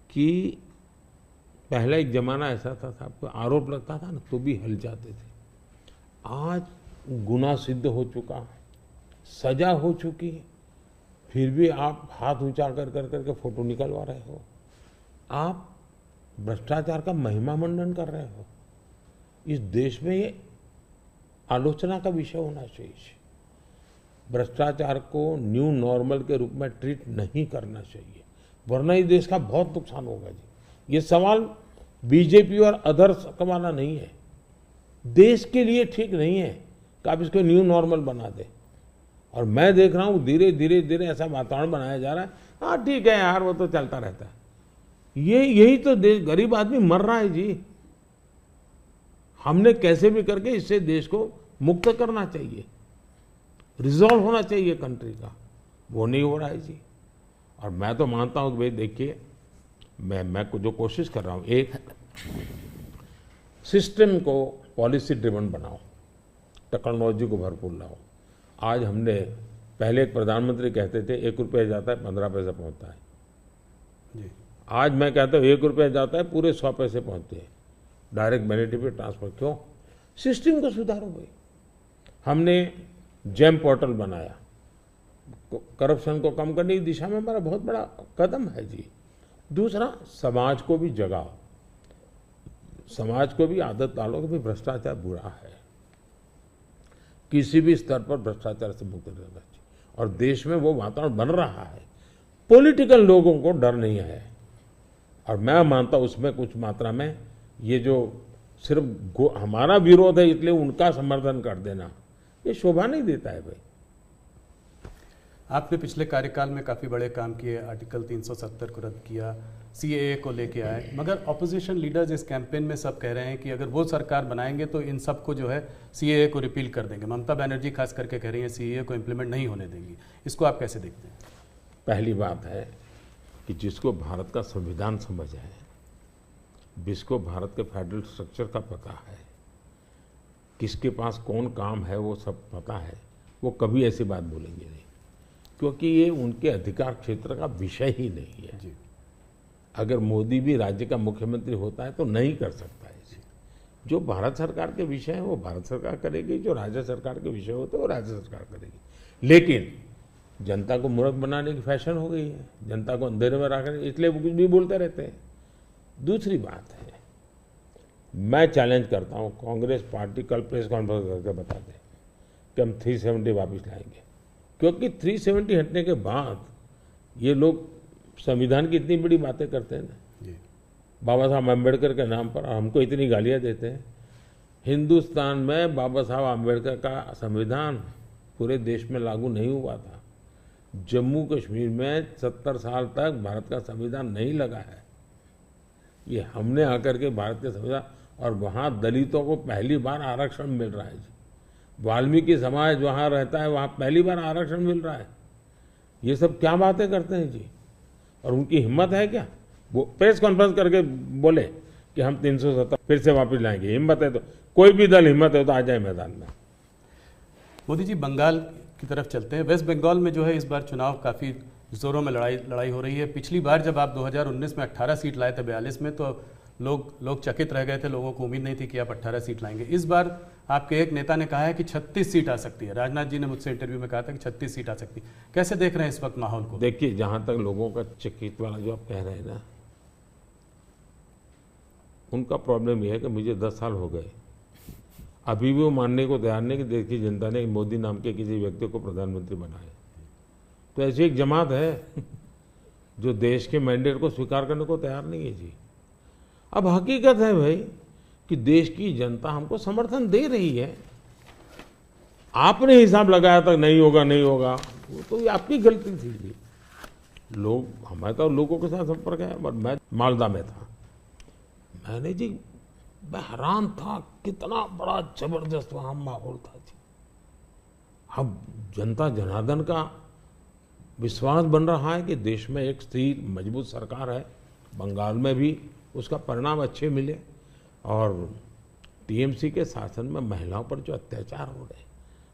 कि पहले एक जमाना ऐसा था आपको आरोप लगता था ना तो भी हल जाते थे। आज गुनाह सिद्ध हो चुका, सजा हो चुकी, फिर भी आप हाथ ऊंचा कर करके फोटो निकलवा रहे हो। आप भ्रष्टाचार का महिमा मंडन कर रहे हो। इस देश में ये आलोचना का विषय होना चाहिए। भ्रष्टाचार को न्यू नॉर्मल के रूप में ट्रीट नहीं करना चाहिए, वरना इस देश का बहुत नुकसान होगा जी। ये सवाल बीजेपी और अदर्स का वाला नहीं है। देश के लिए ठीक नहीं है कि आप इसको न्यू नॉर्मल बना दे। और मैं देख रहा हूं धीरे धीरे धीरे ऐसा वातावरण बनाया जा रहा है, हाँ ठीक है यार वो तो चलता रहता है। यही तो देश, गरीब आदमी मर रहा है जी। हमने कैसे भी करके इससे देश को मुक्त करना चाहिए, रिजॉल्व होना चाहिए कंट्री का, वो नहीं हो रहा है जी। और मैं तो मानता हूं कि भाई देखिए, मैं जो कोशिश कर रहा हूं, एक सिस्टम को पॉलिसी ड्रिवन बनाओ, टेक्नोलॉजी को भरपूर लाओ। आज हमने, पहले एक प्रधानमंत्री कहते थे 1 रुपया जाता है 15 पैसे पहुंचता है जी। आज मैं कहता हूं 1 रुपया जाता है पूरे 100 पैसे पहुंचते हैं। डायरेक्ट बेनिफिट पे ट्रांसफर। क्यों? सिस्टम को सुधारो भाई। हमने जेम पोर्टल बनाया, करप्शन को कम करने की दिशा में हमारा बहुत बड़ा कदम है जी। दूसरा, समाज को भी जगाओ, समाज को भी आदत डालो कि भाई भ्रष्टाचार बुरा है, किसी भी स्तर पर भ्रष्टाचार से मुक्त रहना चाहिए। और देश में वो वातावरण बन रहा है, पॉलिटिकल लोगों को डर नहीं है। और मैं मानता हूं उसमें कुछ मात्रा में ये जो सिर्फ हमारा विरोध है इसलिए उनका समर्थन कर देना, ये शोभा नहीं देता है भाई। आपने पिछले कार्यकाल में काफ़ी बड़े काम किए, आर्टिकल 370 को रद्द किया, सीएए को लेके आए, मगर ऑपोजिशन लीडर्स इस कैंपेन में सब कह रहे हैं कि अगर वो सरकार बनाएंगे तो इन सब को जो है सीएए को रिपील कर देंगे। ममता बनर्जी खास करके कह रही हैं सीएए को इम्प्लीमेंट नहीं होने देंगी। इसको आप कैसे देखते हैं? पहली बात है कि जिसको भारत का संविधान समझ है, जिसको भारत के फेडरल स्ट्रक्चर का पता है, किसके पास कौन काम है वो सब पता है, वो कभी ऐसी बात बोलेंगे नहीं, क्योंकि ये उनके अधिकार क्षेत्र का विषय ही नहीं है जी। अगर मोदी भी राज्य का मुख्यमंत्री होता है तो नहीं कर सकता है जी। जो भारत सरकार के विषय है वो भारत सरकार करेगी, जो राज्य सरकार के विषय होते हैं वो राज्य सरकार करेगी। लेकिन जनता को मूर्ख बनाने की फैशन हो गई है, जनता को अंधेरे में रखने, इसलिए वो कुछ भी बोलते रहते हैं। दूसरी बात है, मैं चैलेंज करता हूं कांग्रेस पार्टी कल प्रेस कॉन्फ्रेंस करके बता दे कि हम 370 वापस लाएंगे, क्योंकि 370 हटने के बाद ये लोग संविधान की इतनी बड़ी बातें करते हैं ना जी। बाबा साहब अम्बेडकर के नाम पर, हमको इतनी गालियां देते हैं। हिंदुस्तान में बाबा साहब अम्बेडकर का संविधान पूरे देश में लागू नहीं हुआ था। जम्मू कश्मीर में 70 साल तक भारत का संविधान नहीं लगा है। ये हमने आकर के भारत के संविधान, और वहाँ दलितों को पहली बार आरक्षण मिल रहा है जी। वाल्मीकि समाज वहाँ रहता है, वहाँ पहली बार आरक्षण मिल रहा है। ये सब क्या बातें करते हैं जी। और उनकी हिम्मत है क्या वो प्रेस कॉन्फ्रेंस करके बोले कि हम 370 फिर से वापस लाएंगे? हिम्मत है तो कोई भी दल हिम्मत है तो आ जाए मैदान में। मोदी जी, बंगाल की तरफ चलते हैं। वेस्ट बंगाल में जो है इस बार चुनाव काफ़ी जोरों में लड़ाई हो रही है। पिछली बार जब आप 2019 में 18 सीट लाए थे 42 में, तो लोग चकित रह गए थे, लोगों को उम्मीद नहीं थी कि आप 18 सीट लाएंगे। इस बार आपके एक नेता ने कहा है कि 36 सीट आ सकती है। राजनाथ जी ने मुझसे इंटरव्यू में कहा था कि 36 सीट आ सकती है। कैसे देख रहे हैं इस वक्त माहौल को? देखिए, जहां तक लोगों का चकित वाला जो आप कह रहे हैं ना, उनका प्रॉब्लम यह है कि मुझे 10 साल हो गए, अभी भी वो मानने को तैयार नहीं कि देश की जनता ने मोदी नाम के किसी व्यक्ति को प्रधानमंत्री बनाया। तो ऐसी एक जमात है जो देश के मैंडेट को स्वीकार करने को तैयार नहीं है जी। अब हकीकत है भाई कि देश की जनता हमको समर्थन दे रही है। आपने हिसाब लगाया था नहीं होगा नहीं होगा, वो तो आपकी गलती थी जी। हमारे तो लोगों के साथ संपर्क है, पर मैं मालदा में था, मैंने जी मैं हैरान था कितना बड़ा जबरदस्त वहां माहौल था जी। अब जनता जनार्दन का विश्वास बन रहा है कि देश में एक स्थिर मजबूत सरकार है। बंगाल में भी उसका परिणाम अच्छे मिले, और टीएमसी के शासन में महिलाओं पर जो अत्याचार हो रहे,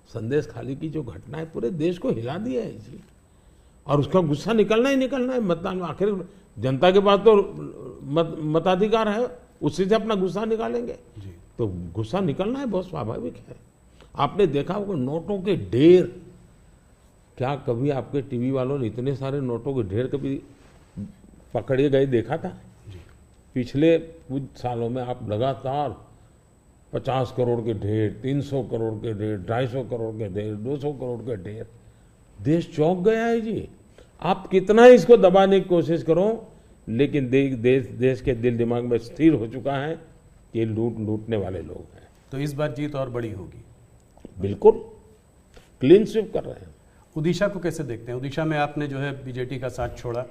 संदेश खाली की जो घटना है, पूरे देश को हिला दिया है जी। और उसका गुस्सा निकलना ही निकलना है मतदान में। आखिर जनता के पास तो मताधिकार है, उससे से अपना गुस्सा निकालेंगे। तो गुस्सा निकलना है, बहुत स्वाभाविक है। आपने देखा होगा नोटों के ढेर, क्या कभी आपके टीवी वालों ने इतने सारे नोटों के ढेर कभी पकड़े गए देखा था? पिछले कुछ सालों में आप लगातार 50 करोड़ के ढेर, 300 करोड़ के ढेर, 250 करोड़ के ढेर, 200 करोड़ के ढेर, देश चौंक गया है जी। आप कितना इसको दबाने की कोशिश करो, लेकिन देश के दिल दिमाग में स्थिर हो चुका है कि ये लूटने वाले लोग हैं। तो इस बार जीत और बड़ी होगी। बिल्कुल क्लीन स्वीप कर रहे हैं। उड़ीसा को कैसे देखते हैं? उड़ीसा में आपने जो है बीजेडी का साथ छोड़ा।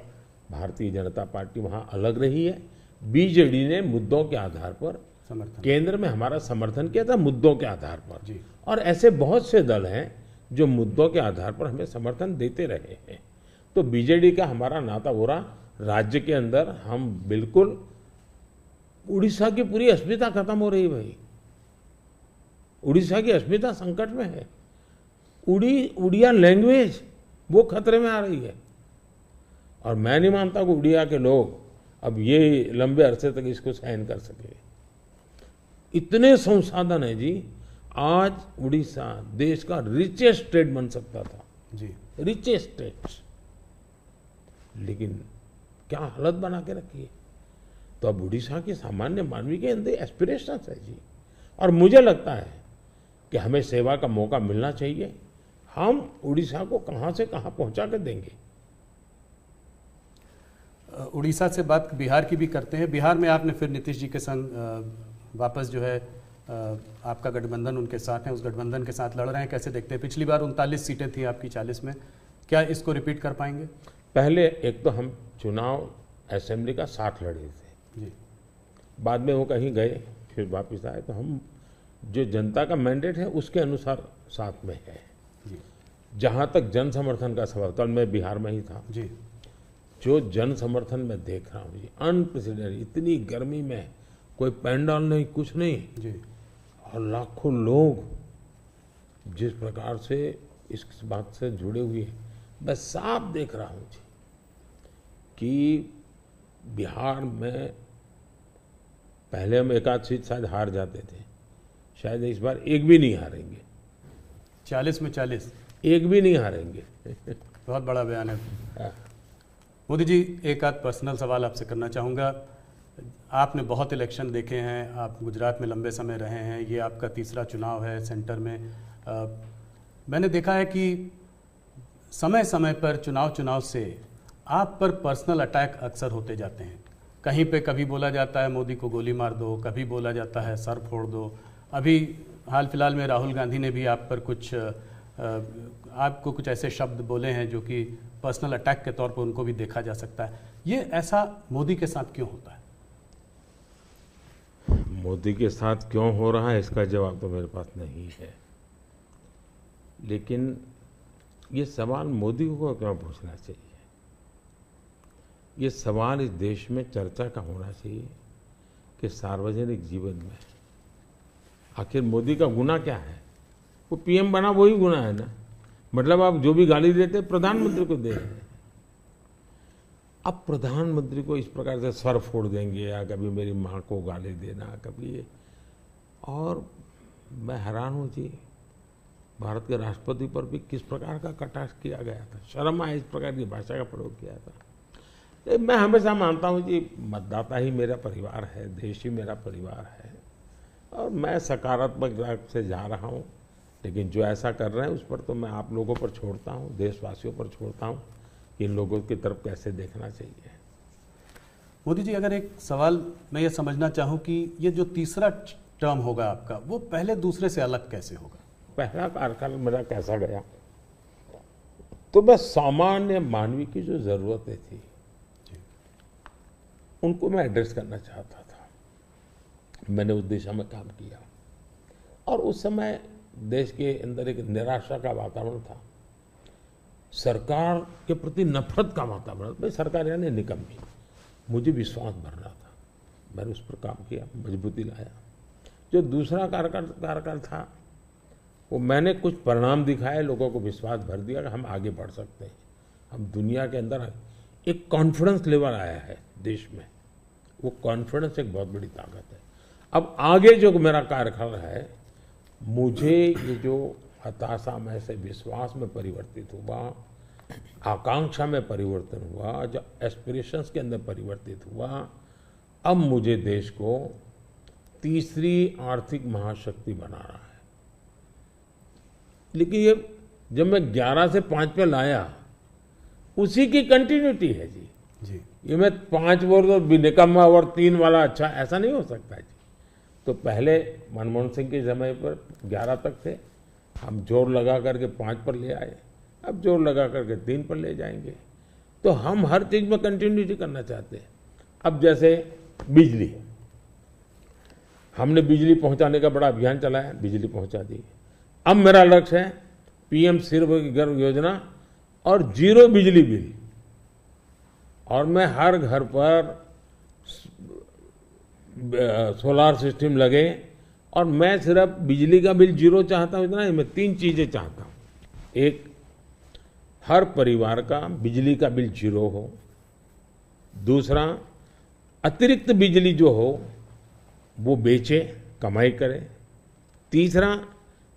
भारतीय जनता पार्टी वहां अलग रही है। बीजेडी ने मुद्दों के आधार पर समर्थन, केंद्र में हमारा समर्थन किया था, मुद्दों के आधार पर जी। और ऐसे बहुत से दल हैं जो मुद्दों के आधार पर हमें समर्थन देते रहे हैं। तो बीजेडी का हमारा नाता हो रहा, राज्य के अंदर हम बिल्कुल, उड़ीसा की पूरी अस्मिता खत्म हो रही भाई। उड़ीसा की अस्मिता संकट में है। उड़िया लैंग्वेज वो खतरे में आ रही है। और मैं नहीं मानता कि उड़िया के लोग अब ये लंबे अरसे तक इसको सहन कर सके। इतने संसाधन है जी। आज उड़ीसा देश का रिचेस्ट स्टेट बन सकता था जी, रिचेस्ट स्टेट, लेकिन क्या हालत बना के रखी है। तो अब उड़ीसा के सामान्य मानवी के अंदर एस्पिरेशंस है जी। और मुझे लगता है कि हमें सेवा का मौका मिलना चाहिए। हम उड़ीसा को कहां से कहां पहुंचा कर देंगे। उड़ीसा से बात बिहार की भी करते हैं। बिहार में आपने फिर नीतीश जी के संग वापस जो है आपका गठबंधन उनके साथ है, उस गठबंधन के साथ लड़ रहे हैं। कैसे देखते हैं? पिछली बार 39 सीटें थी आपकी 40 में, क्या इसको रिपीट कर पाएंगे? पहले एक तो हम चुनाव असेंबली का साथ लड़े थे जी, बाद में वो कहीं गए, फिर वापस आए। तो हम जो जनता का मैंडेट है उसके अनुसार साथ में है जी, जहां तक जन समर्थन का सवाल, कल मैं बिहार में ही था, जी, जो जन समर्थन में देख रहा हूँ जी, अनप्रेसिडेंटेड, इतनी गर्मी में कोई पैंडल नहीं, कुछ नहीं, जी, और लाखों लोग जिस प्रकार से इस बात से जुड़े हुए हैं, मैं साफ देख रहा हूँ जी कि बिहार में पहले हम एक आध सीट शायद हार जाते थे, शायद इस बार एक भी नहीं हारेंगे। 40 में 40, एक भी नहीं हारेंगे। बहुत बड़ा बयान है। हाँ। मोदी जी, एक आध पर्सनल सवाल आपसे करना चाहूँगा। आपने बहुत इलेक्शन देखे हैं, आप गुजरात में लंबे समय रहे हैं, ये आपका तीसरा चुनाव है सेंटर में। मैंने देखा है कि समय समय पर चुनाव से आप पर पर्सनल अटैक अक्सर होते जाते हैं। कहीं पे कभी बोला जाता है मोदी को गोली मार दो, कभी बोला जाता है सर फोड़ दो। अभी हाल फिलहाल में राहुल गांधी ने भी आप पर आपको कुछ ऐसे शब्द बोले हैं जो कि पर्सनल अटैक के तौर पर उनको भी देखा जा सकता है। ये ऐसा मोदी के साथ क्यों होता है? मोदी के साथ क्यों हो रहा है इसका जवाब तो मेरे पास नहीं है, लेकिन ये सवाल मोदी को क्यों पूछना चाहिए? ये सवाल इस देश में चर्चा का होना चाहिए कि सार्वजनिक जीवन में आखिर मोदी का गुनाह क्या है? वो पीएम बना वही गुनाह है ना। मतलब आप जो भी गाली देते प्रधानमंत्री को दे रहे हैं। अब प्रधानमंत्री को इस प्रकार से सर फोड़ देंगे, या कभी मेरी माँ को गाली देना, कभी। और मैं हैरान हूँ जी, भारत के राष्ट्रपति पर भी किस प्रकार का कटाक्ष किया गया था। शर्म आए इस प्रकार की भाषा का प्रयोग किया था। मैं हमेशा मानता हूँ जी, मतदाता ही मेरा परिवार है, देश ही मेरा परिवार है, और मैं सकारात्मक राह से जा रहा हूँ। लेकिन जो ऐसा कर रहे हैं उस पर तो मैं आप लोगों पर छोड़ता हूँ, देशवासियों पर छोड़ता हूँ कि इन लोगों की तरफ कैसे देखना चाहिए। मोदी जी, अगर एक सवाल मैं ये समझना चाहूँ कि ये जो तीसरा टर्म होगा आपका, वो पहले दूसरे से अलग कैसे होगा? पहला कार्यकाल मेरा कैसा गया, तो मैं सामान्य मानवी की जो जरूरतें थी उनको मैं एड्रेस करना चाहता था। मैंने उस दिशा में काम किया, और उस समय देश के अंदर एक निराशा का वातावरण था, सरकार के प्रति नफरत का वातावरण। भाई सरकार यानी निकम्मी। मुझे विश्वास भरना था, मैंने उस पर काम किया, मजबूती लाया। जो दूसरा कार्यकाल था वो मैंने कुछ परिणाम दिखाए, लोगों को विश्वास भर दिया कि हम आगे बढ़ सकते हैं। हम दुनिया के अंदर एक कॉन्फिडेंस लेवल आया है देश में, वो कॉन्फिडेंस एक बहुत बड़ी ताकत है। अब आगे जो मेरा कार्यकाल है, मुझे ये जो हताशा में से विश्वास में परिवर्तित हुआ, आकांक्षा में परिवर्तन हुआ, जो एस्पिरेशंस के अंदर परिवर्तित हुआ, अब मुझे देश को तीसरी आर्थिक महाशक्ति बनाना है। लेकिन ये जब मैं 11 से 5 पे लाया, उसी की कंटिन्यूटी है जी। ये मैं 5 वर्ष और निकम्मा और 3 वाला अच्छा, ऐसा नहीं हो सकता जी। तो पहले मनमोहन सिंह के समय पर 11 तक थे, हम जोर लगा करके 5 पर ले आए, अब जोर लगा करके 3 पर ले जाएंगे। तो हम हर चीज में कंटिन्यूटी करना चाहते हैं। अब जैसे बिजली, हमने बिजली पहुंचाने का बड़ा अभियान चलाया, बिजली पहुंचा दी। अब मेरा लक्ष्य है पीएम सूर्यघर योजना और 0 बिजली बिल, और मैं हर घर पर सोलार सिस्टम लगे, और मैं सिर्फ बिजली का बिल 0 चाहता हूं, इतना ही, मैं 3 चीजें चाहता हूं। एक, हर परिवार का बिजली का बिल 0 हो। दूसरा, अतिरिक्त बिजली जो हो वो बेचे, कमाई करे। तीसरा,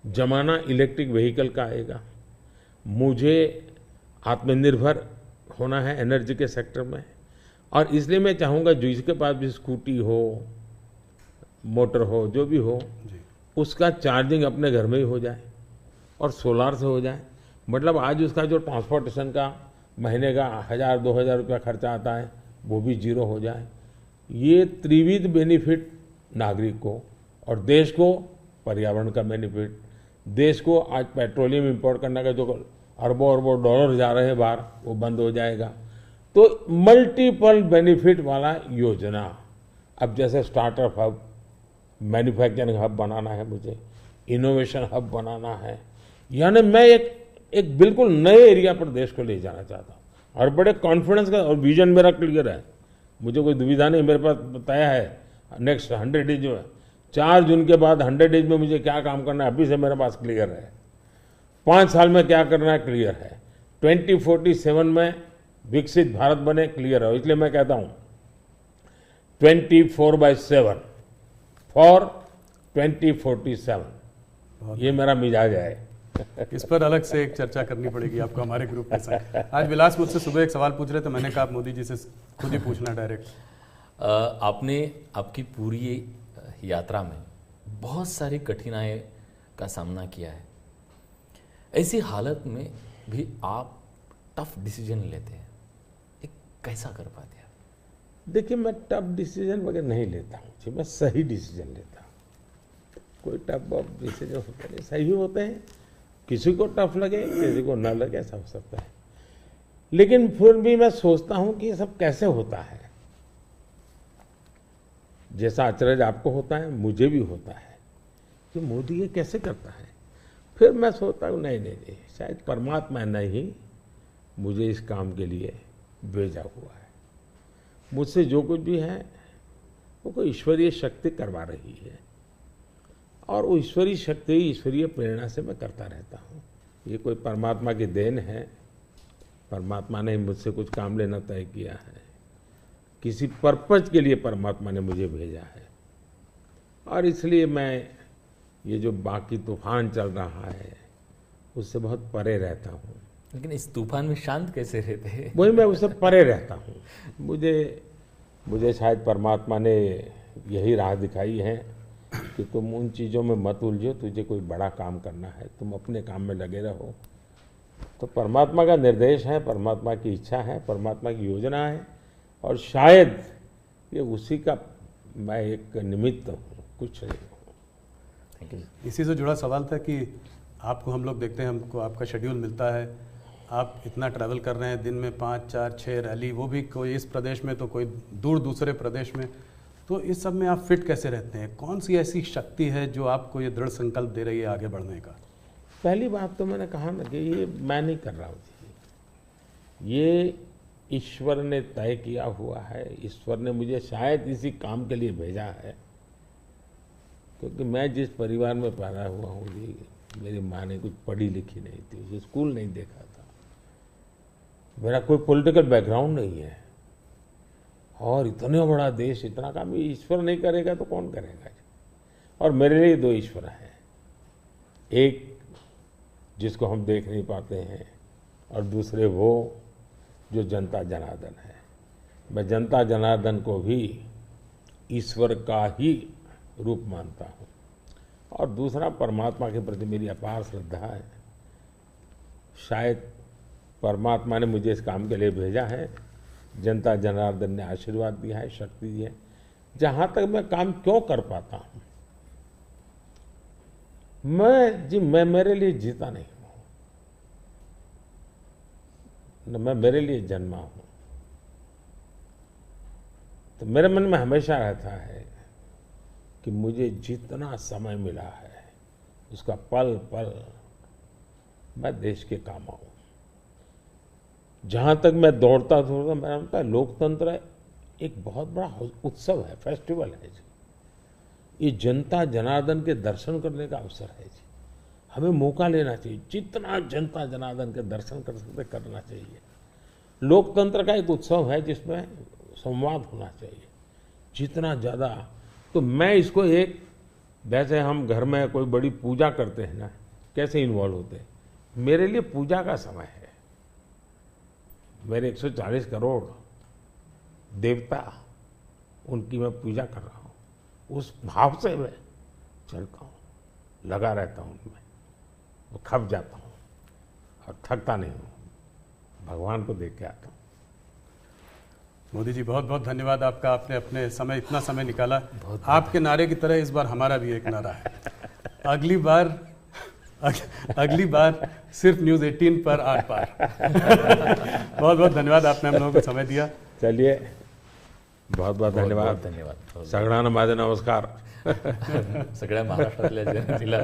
जमाना इलेक्ट्रिक व्हीकल का आएगा। मुझे आत्मनिर्भर होना है एनर्जी के सेक्टर में, और इसलिए मैं चाहूँगा जिसके पास भी स्कूटी हो, मोटर हो, जो भी हो, उसका चार्जिंग अपने घर में ही हो जाए और सोलार से हो जाए। मतलब आज उसका जो ट्रांसपोर्टेशन का महीने का 1000-2000 रुपया खर्चा आता है, वो भी 0 हो जाए। ये त्रिविध बेनिफिट नागरिक को और देश को, पर्यावरण का बेनिफिट, देश को आज पेट्रोलियम इंपोर्ट करने का जो अरबों अरबों डॉलर जा रहे हैं बाहर, वो बंद हो जाएगा। तो मल्टीपल बेनिफिट वाला योजना। अब जैसे स्टार्टअप हब, मैन्युफैक्चरिंग हब बनाना है, मुझे इनोवेशन हब बनाना है, यानी मैं एक बिल्कुल नए एरिया पर देश को ले जाना चाहता हूँ, और बड़े कॉन्फिडेंस का, और विजन मेरा क्लियर है, मुझे कोई दुविधा नहीं। मेरे पास तय है नेक्स्ट 100 डेज जो है, 4 जून के बाद 100 डेज में मुझे क्या काम करना है, अभी से मेरे पास क्लियर है। 5 साल में क्या करना है, क्लियर है। 2047 में विकसित भारत बने, क्लियर है। इसलिए मैं कहता हूं 24/7 फॉर 2047, ये मेरा मिजाज है। इस पर अलग से एक चर्चा करनी पड़ेगी आपको हमारे ग्रुप के साथ। आज विलास मुझसे सुबह एक सवाल पूछ रहे थे, मैंने कहा आप मोदी जी से खुद ही पूछना डायरेक्ट। आपने आपकी पूरी यात्रा में बहुत सारी कठिनाई का सामना किया है। ऐसी हालत में भी आप टफ डिसीजन लेते हैं, ये कैसा कर पाते हैं? देखिए, मैं टफ डिसीजन वगैरह नहीं लेता हूँ जी, मैं सही डिसीजन लेता हूँ। कोई टफ डिसीजन होते नहीं, सही होते हैं। किसी को टफ लगे, किसी को न लगे, ऐसा हो सकता है। लेकिन फिर भी मैं सोचता हूँ कि ये सब कैसे होता है। जैसा अचरज आपको होता है, मुझे भी होता है कि मोदी ये कैसे करता है। फिर मैं सोचता हूँ नहीं, शायद परमात्मा ने ही मुझे इस काम के लिए भेजा हुआ है। मुझसे जो कुछ भी है वो कोई ईश्वरीय शक्ति करवा रही है, और वो ईश्वरीय शक्ति, ईश्वरीय प्रेरणा से मैं करता रहता हूँ। ये कोई परमात्मा की देन है। परमात्मा ने मुझसे कुछ काम लेना तय किया है, किसी पर्पज के लिए परमात्मा ने मुझे भेजा है, और इसलिए मैं ये जो बाकी तूफान चल रहा है उससे बहुत परे रहता हूँ। लेकिन इस तूफान में शांत कैसे रहते हैं? वही, मैं उससे परे रहता हूँ। मुझे शायद परमात्मा ने यही राह दिखाई है कि तुम उन चीज़ों में मत उलझो, तुझे कोई बड़ा काम करना है, तुम अपने काम में लगे रहो। तो परमात्मा का निर्देश है, परमात्मा की इच्छा है, परमात्मा की योजना है, और शायद ये उसी का मैं एक निमित्त हूँ, कुछ नहीं हूँ। इसी से जुड़ा सवाल था कि आपको हम लोग देखते हैं, हमको आपका शेड्यूल मिलता है, आप इतना ट्रैवल कर रहे हैं, दिन में 5, 4, 6 रैली, वो भी कोई इस प्रदेश में तो कोई दूर दूसरे प्रदेश में। तो इस सब में आप फिट कैसे रहते हैं? कौन सी ऐसी शक्ति है जो आपको ये दृढ़ संकल्प दे रही है आगे बढ़ने का? पहली बात तो मैंने कहा ना कि ये मैं नहीं कर रहा हूँ, ये ईश्वर ने तय किया हुआ है। ईश्वर ने मुझे शायद इसी काम के लिए भेजा है। क्योंकि मैं जिस परिवार में पैदा हुआ हूँ जी, मेरी माँ ने कुछ पढ़ी लिखी नहीं थी, उसे स्कूल नहीं देखा था, मेरा कोई पॉलिटिकल बैकग्राउंड नहीं है, और इतना बड़ा देश, इतना काम ईश्वर नहीं करेगा तो कौन करेगा। और मेरे लिए दो ईश्वर हैं, एक जिसको हम देख नहीं पाते हैं और दूसरे वो जो जनता जनार्दन है। मैं जनता जनार्दन को भी ईश्वर का ही रूप मानता हूँ, और दूसरा परमात्मा के प्रति मेरी अपार श्रद्धा है। शायद परमात्मा ने मुझे इस काम के लिए भेजा है, जनता जनार्दन ने आशीर्वाद दिया है, शक्ति दी है। जहाँ तक मैं काम क्यों कर पाता हूँ, मैं मेरे लिए जीता नहीं हूँ, न मैं मेरे लिए जन्मा हूँ। तो मेरे मन में हमेशा रहता है कि मुझे जितना समय मिला है उसका पल पल मैं देश के काम आऊं। जहां तक मैं दौड़ता मैं मानता लोकतंत्र एक बहुत बड़ा उत्सव है, फेस्टिवल है जी। ये जनता जनार्दन के दर्शन करने का अवसर है जी। हमें मौका लेना चाहिए, जितना जनता जनार्दन के दर्शन कर सकते करना चाहिए। लोकतंत्र का एक उत्सव है जिसमें संवाद होना चाहिए जितना ज़्यादा। तो मैं इसको एक, जैसे हम घर में कोई बड़ी पूजा करते हैं ना, कैसे इन्वॉल्व होते हैं, मेरे लिए पूजा का समय है। मेरे 140 करोड़ देवता, उनकी मैं पूजा कर रहा हूँ, उस भाव से मैं चलता हूँ, लगा रहता हूँ उनमें, वो खप जाता हूँ और थकता नहीं हूँ, भगवान को देख के आता हूँ। मोदी जी बहुत बहुत धन्यवाद आपका, आपने अपने समय, इतना समय निकाला। आपके नारे की तरह इस बार हमारा भी एक नारा है, अगली बार सिर्फ न्यूज़ 18 पर 8 पार। बहुत बहुत धन्यवाद, आपने हम लोगों को समय दिया। चलिए, बहुत बहुत धन्यवाद। धन्यवाद। सगळ्यांना माझे नमस्कार। सगळ्या महाराष्ट्रातल्या जनतेला